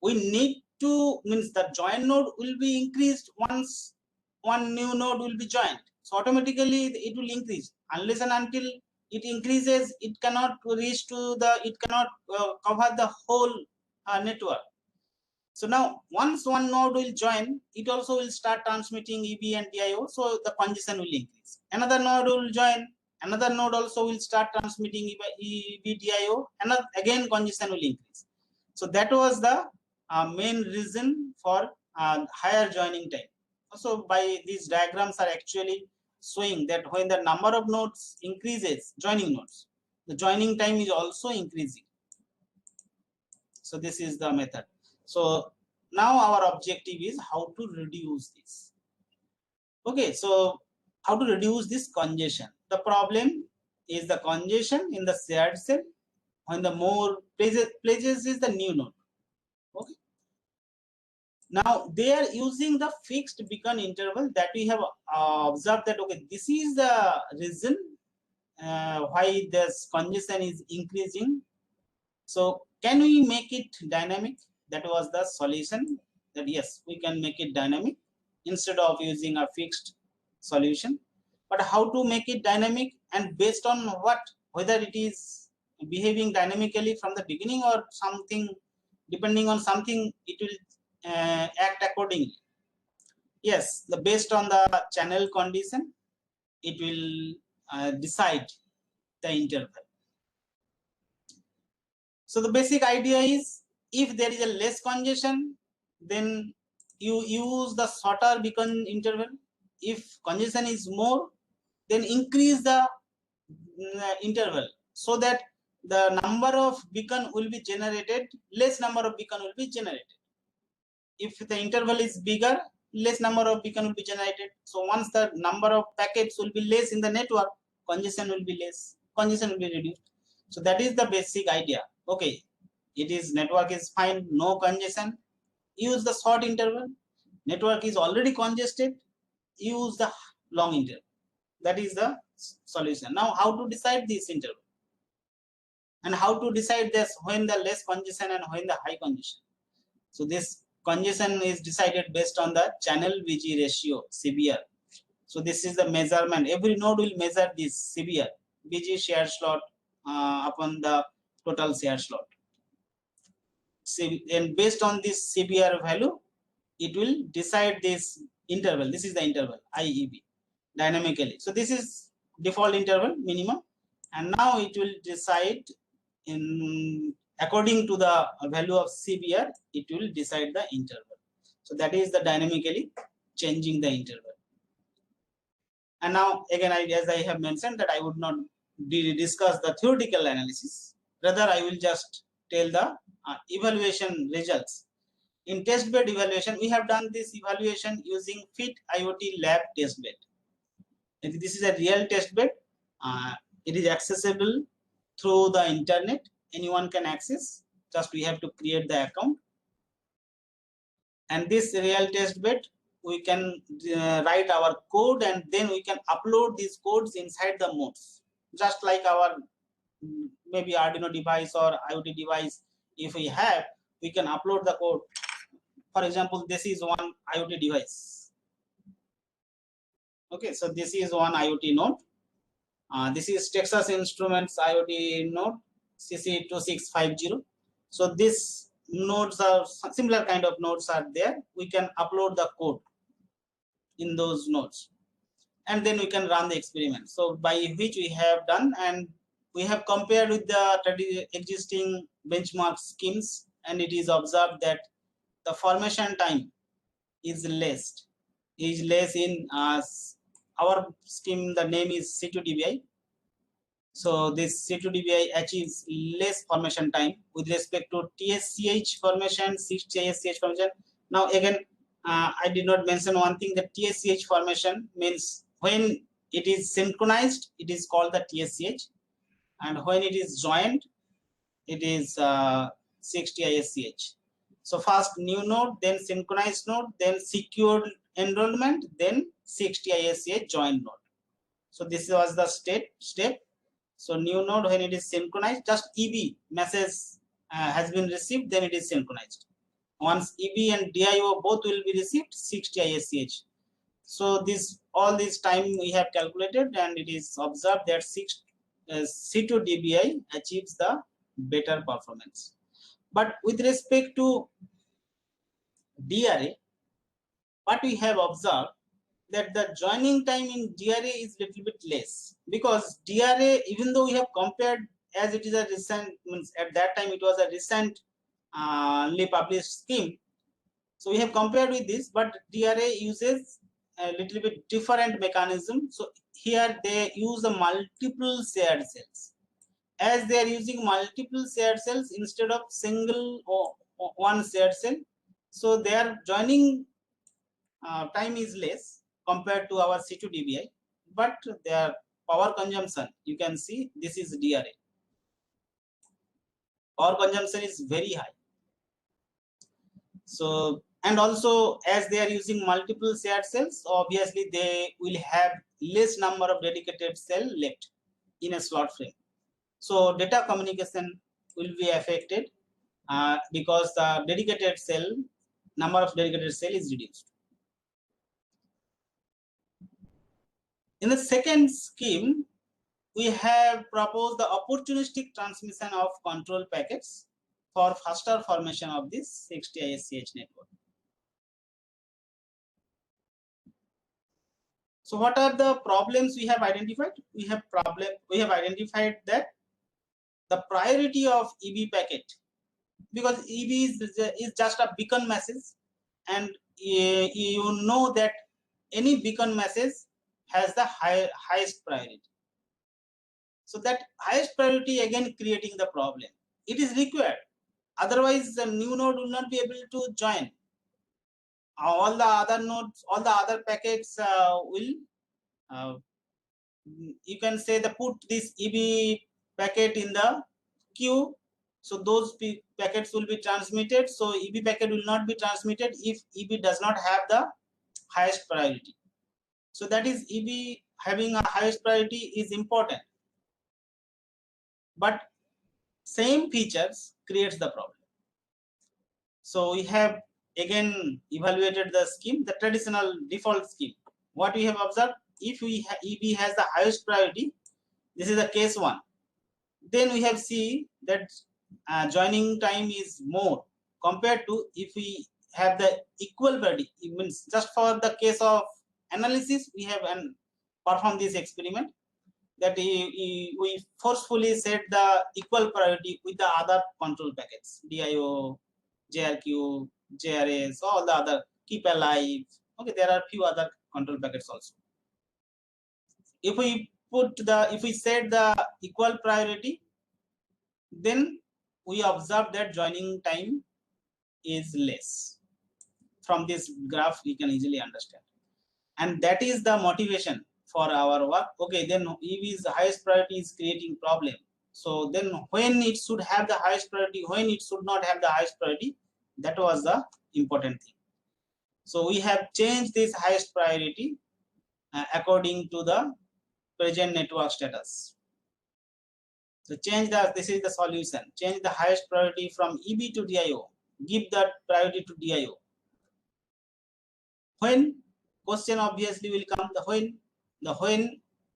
A: We need to, means the join node will be increased once one new node will be joined. So automatically it will increase. Unless and until it increases, it cannot reach to the, it cannot cover the whole network. So now once one node will join, it also will start transmitting EB and DIO, so the congestion will increase. Another node will join, another node also will start transmitting EB, DIO, and again congestion will increase. So that was the main reason for higher joining time. So by these diagrams are actually showing that when the number of nodes increases, joining nodes, the joining time is also increasing. So this is the method. So now our objective is how to reduce this. Okay, so how to reduce this congestion. The problem is the congestion in the shared cell when the more places is the new node. Okay. Now they are using the fixed beacon interval that we have observed that, okay, this is the reason why this congestion is increasing. So can we make it dynamic? That was the solution, that yes, we can make it dynamic instead of using a fixed solution. But how to make it dynamic, and based on what, whether it is behaving dynamically from the beginning or something, depending on something, it will act accordingly. Yes, based on the channel condition, it will decide the interval. So the basic idea is, if there is a less congestion, then you use the shorter beacon interval. If congestion is more, then increase the interval, so that the number of beacon will be generated, less number of beacon will be generated. If the interval is bigger, less number of beacon will be generated. So once the number of packets will be less in the network, congestion will be less, congestion will be reduced. So that is the basic idea. Okay, it is, network is fine, no congestion, use the short interval. Network is already congested, use the long interval. That is the solution. Now how to decide this interval, and how to decide this when the less congestion and when the high congestion. So this congestion is decided based on the channel VG ratio, CBR. So this is the measurement. Every node will measure this CBR, VG share slot upon the total share slot. And based on this CBR value, it will decide this interval. This is the interval IEB dynamically. So this is default interval minimum, and now it will decide according to the value of CBR, it will decide the interval. So that is the dynamically changing the interval. And now again, as I have mentioned that I would not discuss the theoretical analysis. Rather, I will just tell the evaluation results. In testbed evaluation, we have done this evaluation using Fit IoT Lab testbed. This is a real testbed. It is accessible through the internet. Anyone can access. Just we have to create the account. And this real testbed, we can write our code and then we can upload these codes inside the modes. Just like our maybe Arduino device or IoT device, if we have, we can upload the code. For example, this is one IoT device. Okay, so this is one IoT node. This is Texas Instruments IoT node CC2650. So this nodes are similar kind of nodes are there. We can upload the code in those nodes and then we can run the experiment. So by which we have done, and we have compared with the existing benchmark schemes, and it is observed that the formation time is less in our scheme. The name is C2DBI. So this C2DBI achieves less formation time with respect to TSCH formation, 6TSCH formation. Now again, I did not mention one thing, that TSCH formation means when it is synchronized, it is called the TSCH, and when it is joined, it is 6TISCH. So first new node, then synchronized node, then secured enrollment, then 6TISCH joined node. So this was the step. So new node, when it is synchronized, just EB message has been received, then it is synchronized. Once EB and DIO both will be received, 6TISCH. So all this time we have calculated, and it is observed that C2DBI achieves the better performance. But with respect to DRA, what we have observed that the joining time in DRA is little bit less, because DRA, even though we have compared, as it is a recent, means at that time it was a recently published scheme, so we have compared with this, but DRA uses a little bit different mechanism. So here they use the multiple shared cells. As they are using multiple shared cells instead of single or one shared cell, so their joining time is less compared to our C2DBI, but their power consumption, you can see this is DRA. Power consumption is very high. So, and also as they are using multiple shared cells, obviously they will have less number of dedicated cell left in a slot frame. So data communication will be affected because the dedicated cell, number of dedicated cell is reduced. In the second scheme, we have proposed the opportunistic transmission of control packets for faster formation of this 6TISCH network. So what are the problems we have identified? We have identified that the priority of EB packet, because EB is just a beacon message, and you know that any beacon message has the highest priority. So that highest priority again creating the problem. It is required. Otherwise, the new node will not be able to join. All the other nodes, all the other packets will, you can say, the put this EB packet in the queue. So those packets will be transmitted. So EB packet will not be transmitted if EB does not have the highest priority. So that is, EB having a highest priority is important. But same features creates the problem. So we have again evaluated the scheme, the traditional default scheme. What we have observed, if EB has the highest priority, this is the case 1. Then we have seen that joining time is more compared to if we have the equal priority. It means just for the case of analysis, we have performed this experiment. that we forcefully set the equal priority with the other control packets, DIO, JRQ, JRS, all the other, keep alive. Okay, there are few other control packets also. If we set the equal priority, then we observe that joining time is less. From this graph we can easily understand, and that is the motivation for our work. Okay, then if is the highest priority is creating problem, so then when it should have the highest priority, when it should not have the highest priority, that was the important thing. So we have changed this highest priority according to the present network status. So change the, this is the solution, change the highest priority from EB to DIO, give that priority to DIO. When? Question obviously will come,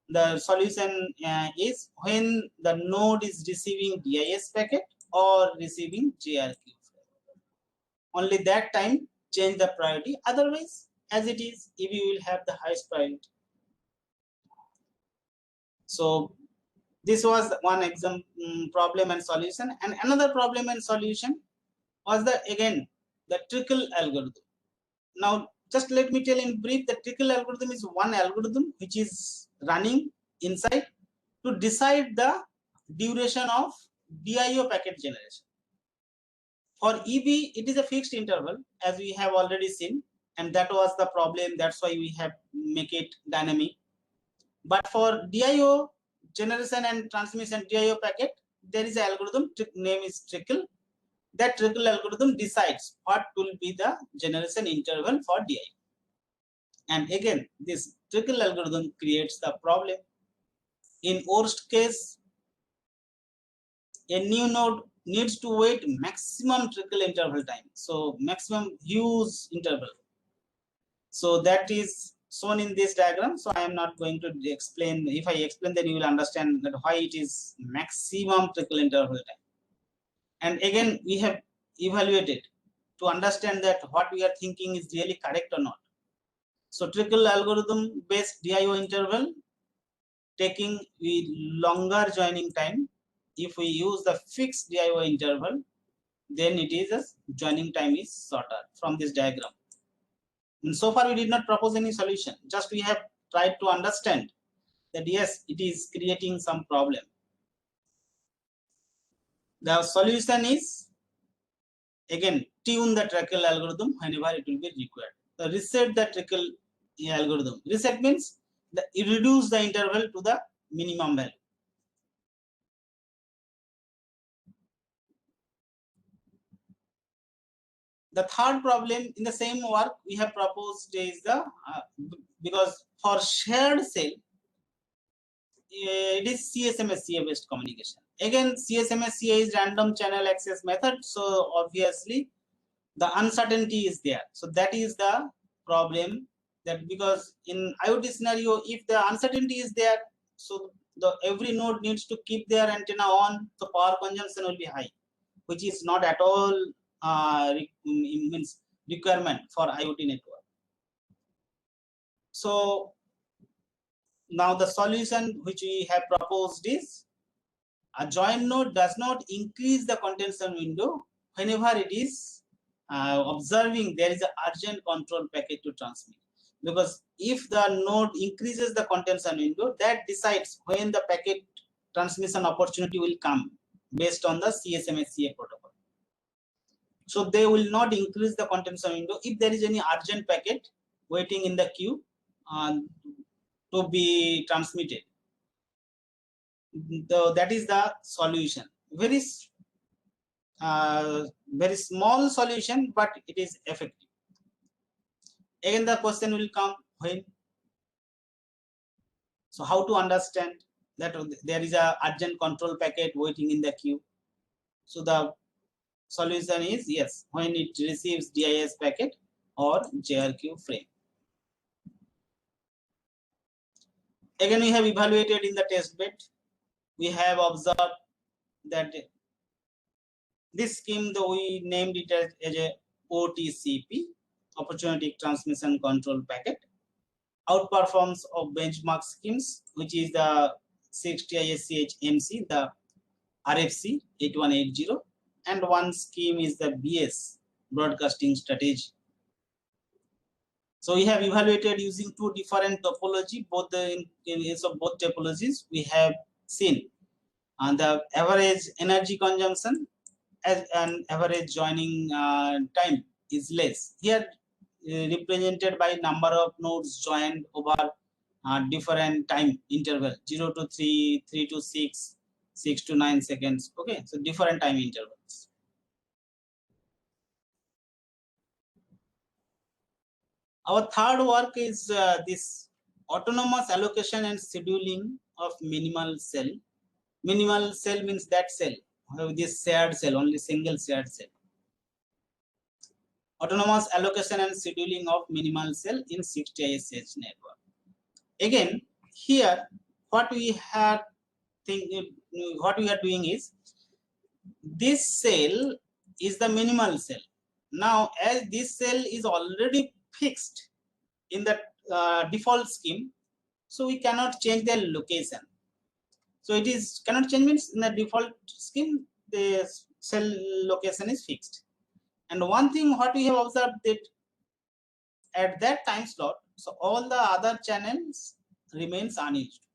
A: the solution is when the node is receiving DIS packet or receiving JRQ. Only that time change the priority, otherwise as it is, EB will have the highest priority. So this was one example, problem and solution. And another problem and solution was again the trickle algorithm. Now just let me tell in brief, the trickle algorithm is one algorithm which is running inside to decide the duration of DIO packet generation. For EB, it is a fixed interval, as we have already seen, and that was the problem. That's why we have make it dynamic. But for DIO generation and transmission DIO packet, there is an algorithm, name is trickle. That trickle algorithm decides what will be the generation interval for DIO. And again, this trickle algorithm creates the problem. In worst case, a new node needs to wait maximum trickle interval time. So maximum huge interval. So that is shown in this diagram. So I am not going to explain. If I explain, then you will understand that why it is maximum trickle interval time. And again, we have evaluated to understand that what we are thinking is really correct or not. So trickle algorithm based DIO interval taking longer joining time. If we use the fixed DIO interval, then it is a joining time is shorter from this diagram. And so far we did not propose any solution, just we have tried to understand that yes, it is creating some problem. The solution is again tune the trickle algorithm whenever it will be required. So reset the trickle algorithm. Reset means you reduce the interval to the minimum value. The third problem in the same work we have proposed is the because for shared cell it is CSMA/CA based communication. Again, CSMA/CA is random channel access method, so obviously the uncertainty is there. So that is the problem, that because in IoT scenario, if the uncertainty is there, so every node needs to keep their antenna on, so power consumption will be high, which is not at all means requirement for IoT network. So now the solution which we have proposed is a join node does not increase the contention window whenever it is observing there is an urgent control packet to transmit. Because if the node increases the contention window, that decides when the packet transmission opportunity will come based on the CSMA/CA protocol. So they will not increase the contention window if there is any urgent packet waiting in the queue to be transmitted. That is the solution. Very small solution, but it is effective. Again, the question will come when. So how to understand that there is a urgent control packet waiting in the queue? So the solution is yes, when it receives DIS packet or JRQ frame. Again, we have evaluated in the test bed. We have observed that this scheme, though we named it as a OTCP, opportunity transmission control packet, outperforms of benchmark schemes, which is the 60ISCH MC, the RFC 8180, and one scheme is the BS, broadcasting strategy. So we have evaluated using two different topology. Both in case of both topologies, we have seen the average energy consumption as an average joining time is less. Here represented by number of nodes joined over different time interval, 0 to 3, 3 to 6, 6 to 9 seconds. Okay, so different time intervals. Our third work is this autonomous allocation and scheduling of minimal cell. Minimal cell means that cell, this shared cell, only single shared cell. Autonomous allocation and scheduling of minimal cell in 60ISH network. Again, here what we are doing is, this cell is the minimal cell. Now, as this cell is already fixed in the default scheme, so we cannot change the location. So it is cannot change means in the default scheme the cell location is fixed. And one thing what we have observed that at that time slot, so all the other channels remains unused,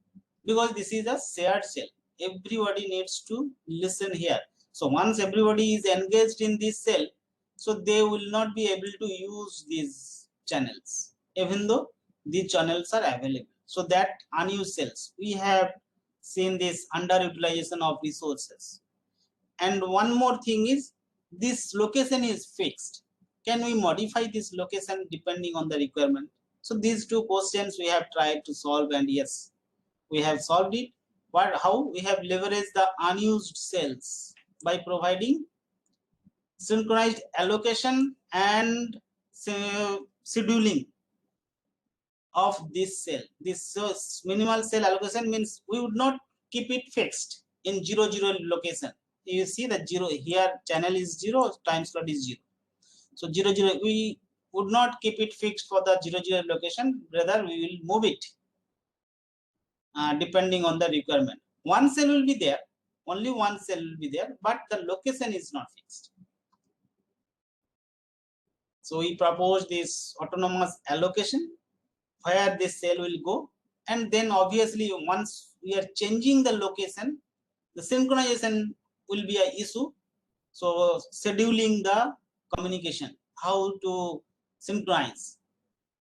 A: because this is a shared cell. Everybody needs to listen here. So once everybody is engaged in this cell, so they will not be able to use these channels, even though the channels are available. So that unused cells, we have seen this underutilization of resources. And one more thing is, this location is fixed. Can we modify this location depending on the requirement? So these two questions we have tried to solve, and yes, we have solved it. But how? We have leveraged the unused cells by providing synchronized allocation and scheduling of this cell. This minimal cell allocation means we would not keep it fixed in 0, 0 location. You see that 0 here, channel is 0, time slot is 0. So 0, 0, we would not keep it fixed for the 0, 0 location, rather we will move it depending on the requirement. One cell will be there, only one cell will be there, but the location is not fixed. So we propose this autonomous allocation where this cell will go, and then obviously once we are changing the location, the synchronization will be an issue. So scheduling the communication, how to synchronize.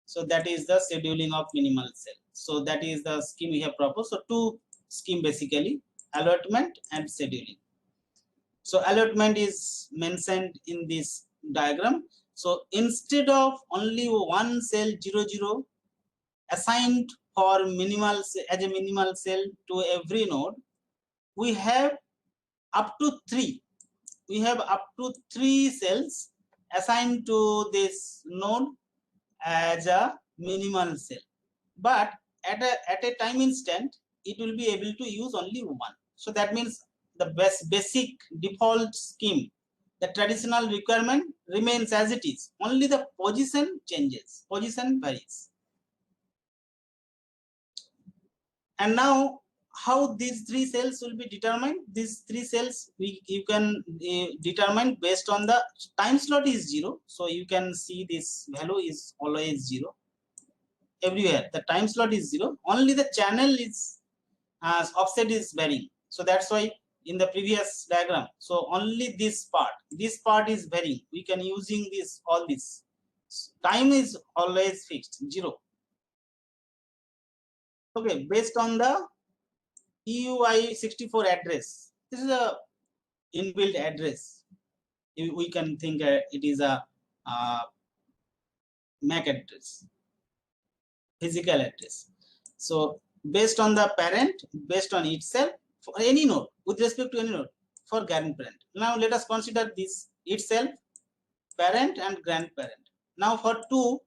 A: So that is the scheduling of minimal cell. So that is the scheme we have proposed. So two scheme basically, allotment and scheduling. So allotment is mentioned in this diagram. So instead of only one cell 0, 0 assigned for minimal as a minimal cell to every node, we have up to 3. We have up to 3 cells assigned to this node as a minimal cell. But at a time instant, it will be able to use only one. So that means the basic default scheme, the traditional requirement remains as it is. Only the position changes, position varies. And now, how these 3 cells will be determined? These 3 cells you can determine based on the time slot is 0. So you can see this value is always 0 everywhere. The time slot is 0. Only the channel is offset is varying. So that's why in the previous diagram, so only this part is varying. We can using this all this. Time is always fixed 0. Okay, based on the EUI64 address. This is a inbuilt address. We can think it is a MAC address, physical address. So based on the parent, based on itself, for any node, with respect to any node, for grandparent. Now let us consider this itself, parent and grandparent. Now for 2,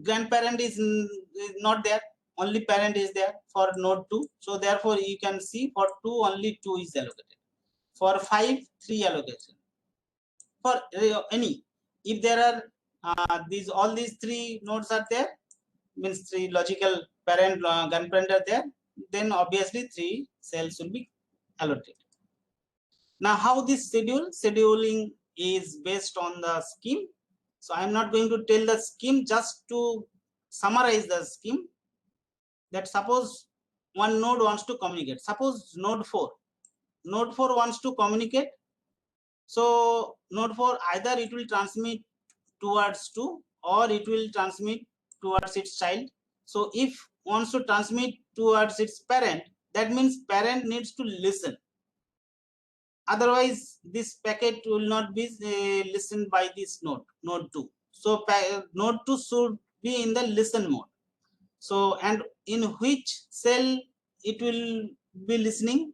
A: grandparent is not there, only parent is there for node 2. So therefore you can see for 2 only 2 is allocated. For 5, 3 allocation. For any, if there are all these 3 nodes are there, means 3 logical parent grandparent are there, then obviously 3 cells will be allocated. Now, how this scheduling is based on the scheme. So I am not going to tell the scheme, just to summarize the scheme. That suppose one node wants to communicate. Suppose node 4 wants to communicate. So node 4, either it will transmit towards 2 or it will transmit towards its child. So if wants to transmit towards its parent, that means parent needs to listen. Otherwise, this packet will not be listened by this node 2. So node 2 should be in the listen mode. So, and in which cell it will be listening,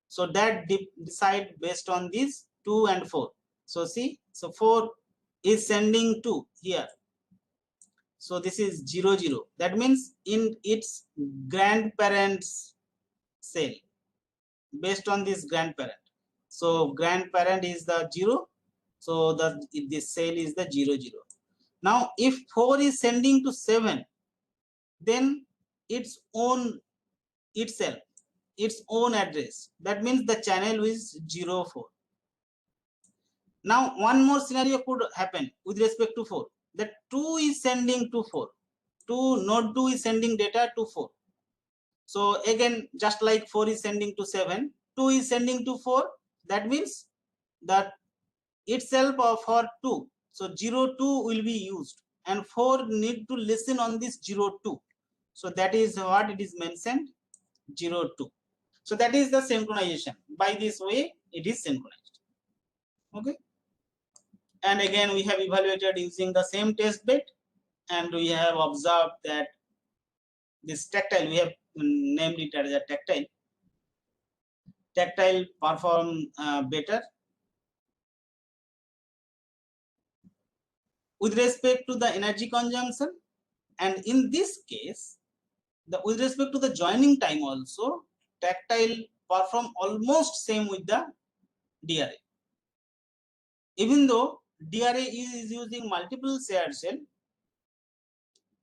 A: so that decide based on these 2 and 4. So see, so 4 is sending 2 here. So this is 0 0. That means in its grandparents cell, based on this grandparent. So grandparent is the 0. So this cell is the 0 0. Now if 4 is sending to 7, then its own itself, its own address. That means the channel is 0 4. Now one more scenario could happen with respect to 4. That 2 is sending to 4. Node 2 is sending data to 4. So again, just like 4 is sending to 7, 2 is sending to 4. That means that itself for 2. So 0 2 will be used, and 4 need to listen on this 0 2. So that is what it is mentioned, 0 2. So that is the synchronization. By this way, it is synchronized. Okay. And again, we have evaluated using the same test bed, and we have observed that this tactile, we have named it as a tactile perform better with respect to the energy consumption. And in this case, with respect to the joining time also, tactile perform almost same with the DRA. Even though DRA is using multiple shared cell,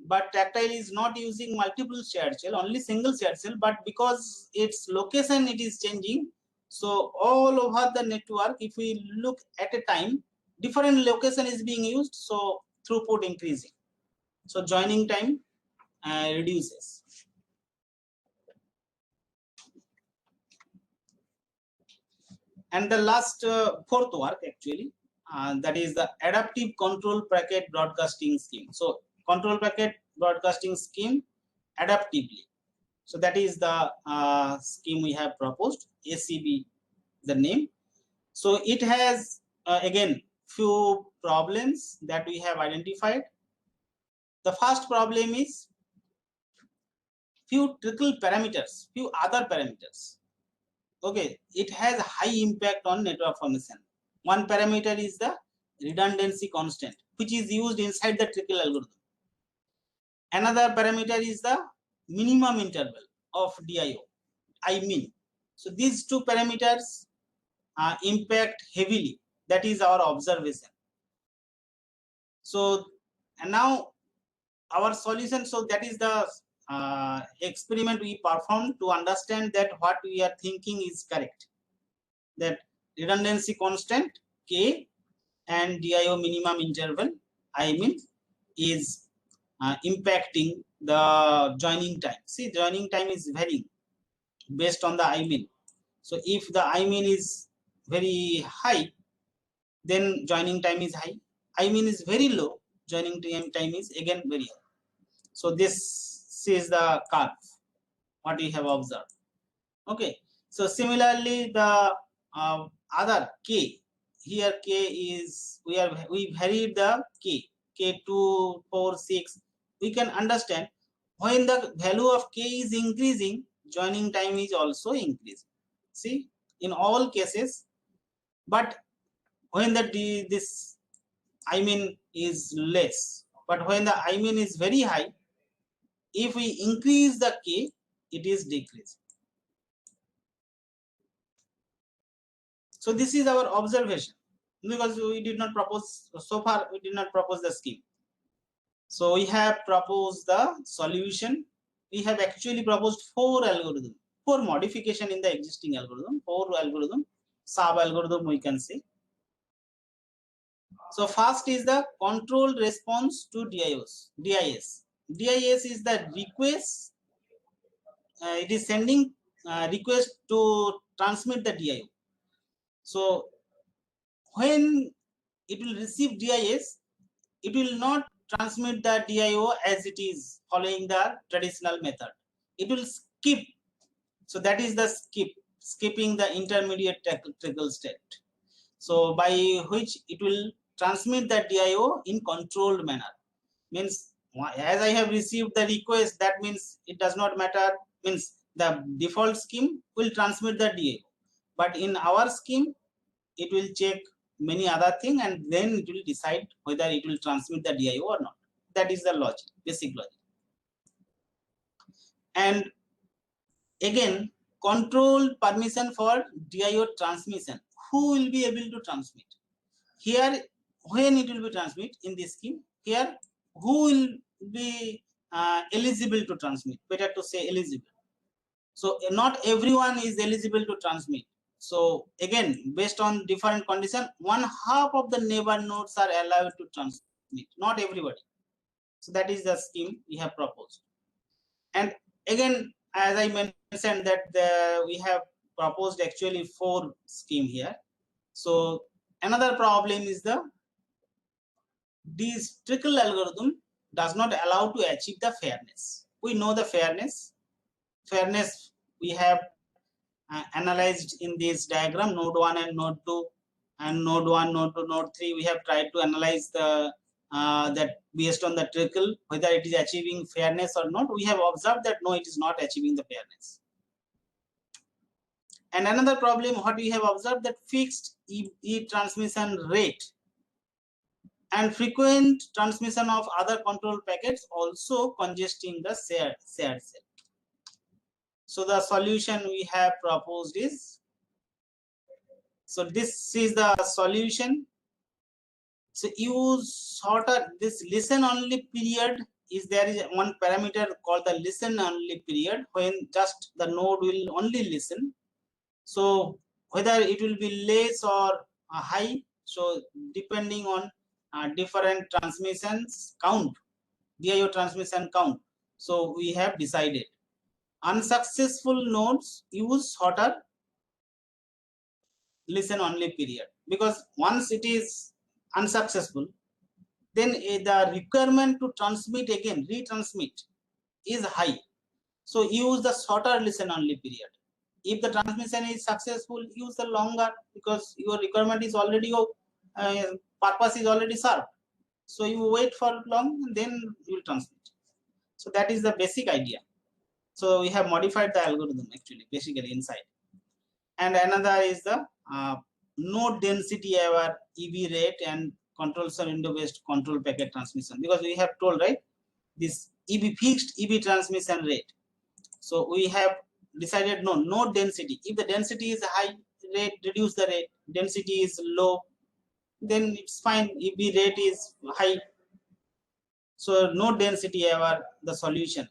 A: but tactile is not using multiple shared cell, only single shared cell, but because its location it is changing, so all over the network, if we look at a time, different location is being used, so throughput increasing, so joining time reduces. And the last fourth work actually, that is the adaptive control packet broadcasting scheme. So control packet broadcasting scheme adaptively. So that is the scheme we have proposed, ACB the name. So it has again few problems that we have identified. The first problem is few trickle parameters, few other parameters. Okay, it has high impact on network formation. One parameter is the redundancy constant, which is used inside the trickle algorithm. Another parameter is the minimum interval of DIO, I mean. So these two parameters impact heavily. That is our observation. So, and now our solution, so that is the experiment we performed to understand that what we are thinking is correct. That redundancy constant K and DIO minimum interval, I mean, is impacting the joining time. See, joining time is varying based on the I mean. So if the I mean is very high, then joining time is high. I mean is very low, joining time is again very high. So this is the curve, what we have observed. Okay. So similarly, the other K, here K is, we varied the K2, 4, 6. We can understand when the value of K is increasing, joining time is also increasing. See, in all cases, but when this I mean is less, but when the I mean is very high, if we increase the K, it is decreased. So this is our observation, because we did not propose, so far we did not propose the scheme. So we have proposed the solution we have actually proposed 4 algorithms, 4 modification in the existing algorithm, 4 algorithm, sub algorithm we can say. So first is the control response to DIS. DIS is the request. It is sending request to transmit the DIO. So when it will receive DIS, it will not transmit the DIO as it is following the traditional method. It will skip. So that is the skipping the intermediate trickle state. So by which it will transmit the DIO in controlled manner. Means as I have received the request, that means it does not matter, means the default scheme will transmit the DIO. But in our scheme, it will check many other things and then it will decide whether it will transmit the DIO or not. That is the logic, basic logic. And again, control permission for DIO transmission. Who will be able to transmit? Here, when it will be transmit in this scheme, here, who will be eligible to transmit? Better to say eligible. So not everyone is eligible to transmit. So again, based on different condition, 1/2 of the neighbor nodes are allowed to transmit, not everybody. So that is the scheme we have proposed. And again, as I mentioned that we have proposed actually 4 scheme here. So another problem is this trickle algorithm does not allow to achieve the fairness. We know the fairness we have analyzed in this diagram, node 1 and node 2, and node 1, node 2, node 3. We have tried to analyze the that based on the trickle whether it is achieving fairness or not. We have observed that no, it is not achieving the fairness. And another problem what we have observed, that fixed e transmission rate and frequent transmission of other control packets also congesting the shared cell. So the solution we have proposed is, so this is the solution. So use shorter, this listen only period is, there is one parameter called the listen only period, when just the node will only listen. So whether it will be less or high, so depending on different transmissions count, DIO transmission count. So we have decided unsuccessful nodes use shorter listen only period, because once it is unsuccessful, then the requirement to transmit again, retransmit, is high. So use the shorter listen only period. If the transmission is successful, use the longer, because your requirement is already purpose is already served. So you wait for long and then you will transmit. So that is the basic idea. So we have modified the algorithm actually basically inside. And another is the node density aware EB rate and control some window based control packet transmission, because we have told, right, this EB fixed EB transmission rate. So we have decided no, node density. If the density is high, rate reduce the rate. Density is low, then it's fine. EB rate is high. So node density aware the solution,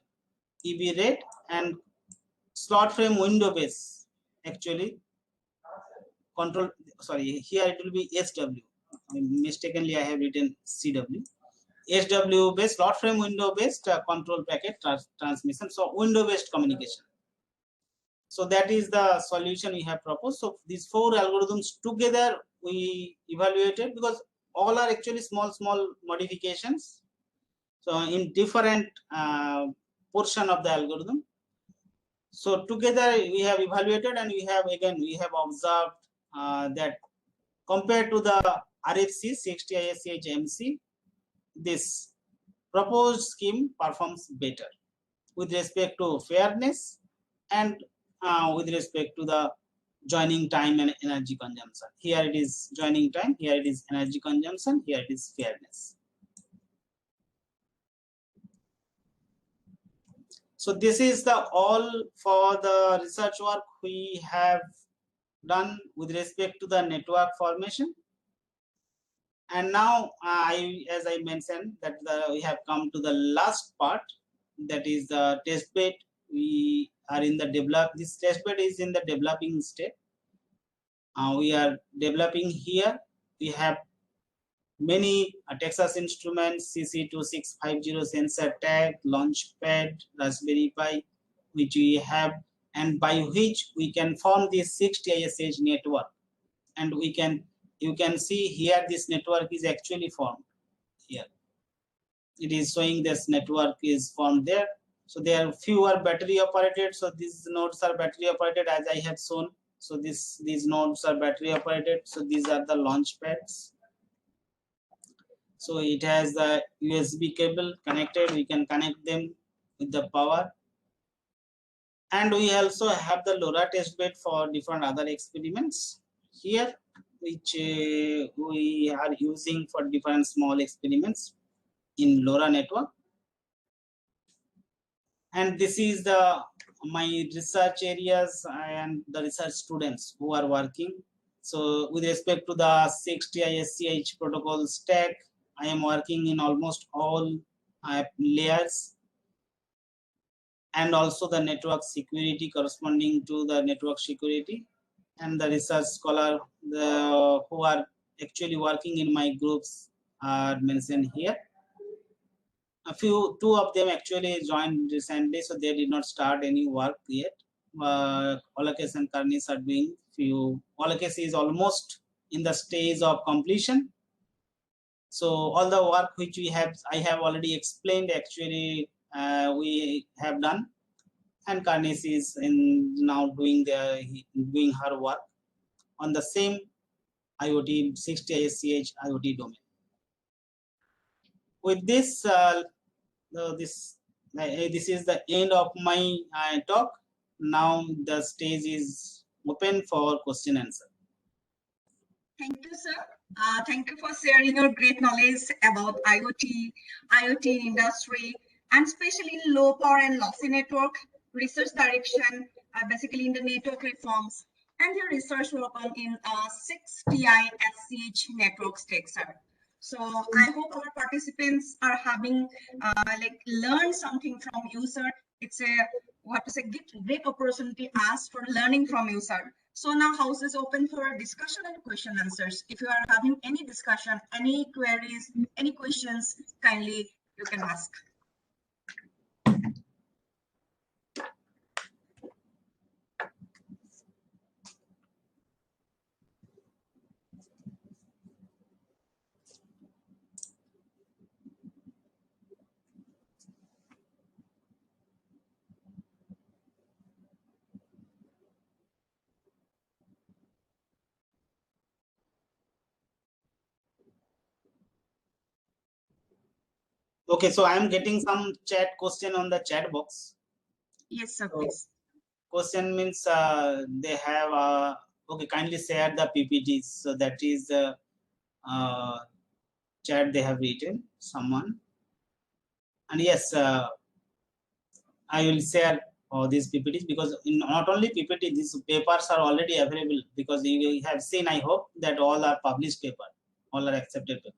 A: EB rate and slot frame window base actually control, sorry, here it will be SW. Mistakenly I have written CW. SW based slot frame window based control packet transmission. So window based communication. So that is the solution we have proposed. So these 4 algorithms together we evaluated, because all are actually small modifications. So in different portion of the algorithm. So together we have evaluated, and we have observed that compared to the RFC 60 ISCH MC, this proposed scheme performs better with respect to fairness and with respect to the joining time and energy consumption. Here it is joining time, here it is energy consumption, here it is fairness. So this is the all for the research work we have done with respect to the network formation. And now as I mentioned that we have come to the last part, that is the test bed. We are in the this test bed is in the developing state. We are developing here. We have many Texas Instruments CC2650 sensor tag, Launchpad, Raspberry Pi, which we have, and by which we can form this 6TiSH network. And you can see here this network is actually formed here. It is showing this network is formed there. So there are fewer battery operated. So these nodes are battery operated as I have shown. So these nodes are battery operated. So these are the launch pads. So it has the USB cable connected. We can connect them with the power. And we also have the LoRa test bed for different other experiments here, which we are using for different small experiments in LoRa network. And this is my research areas and the research students who are working. So with respect to the 6TiSCH protocol stack, I am working in almost all layers, and also the network security corresponding to the network security. And the research scholar who are actually working in my groups are mentioned here. Two of them actually joined recently, so they did not start any work yet. Olakes and Karnis are doing few. Olakes is almost in the stage of completion. So all the work which I have already explained, actually we have done, and Karnis is now doing her work on the same IoT 6TiSCH IoT domain. With this, this is the end of my talk. Now the stage is open for question answer.
B: Thank you, sir. Thank you for sharing your great knowledge about IoT industry, and especially in low power and lossy network research direction, basically in the network reforms, and your research work on in 6TiSCH network stack, sir. So I hope our participants are having learned something from you, sir. It's a great opportunity asked for learning from you, sir. So now house is open for discussion and question answers. If you are having any discussion, any queries, any questions, kindly you can ask.
A: Okay, so I am getting some chat question on the chat box.
B: Yes, sir, please.
A: Question means they have okay, kindly share the PPTs. So that is the chat they have written, someone. And yes, I will share these PPTs, because not only PPT, these papers are already available, because you have seen, I hope, that all are published paper, all are accepted paper.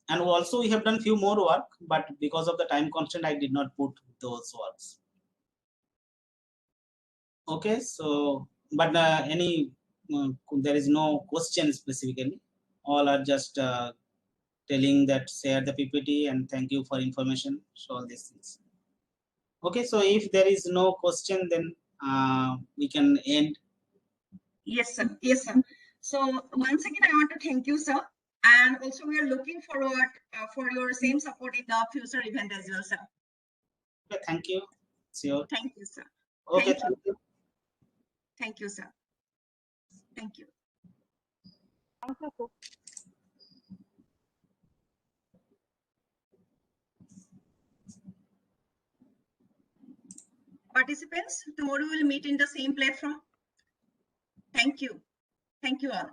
A: And also we have done few more work, but because of the time constraint, I did not put those works. Okay, so but there is no question specifically. All are just telling that share the PPT and thank you for information. So all these things. Okay, so if there is no question, then we can end.
B: Yes, sir. Yes, sir. So once again, I want to thank you, sir. And also we are looking forward for your same support in the future event as well, sir.
A: Okay, thank you. Sure.
B: Thank you, sir.
A: Okay, thank you.
B: Thank you, sir. Thank you.
C: Thank you, sir.
B: Participants, tomorrow we'll meet in the same platform. Thank you. Thank you all.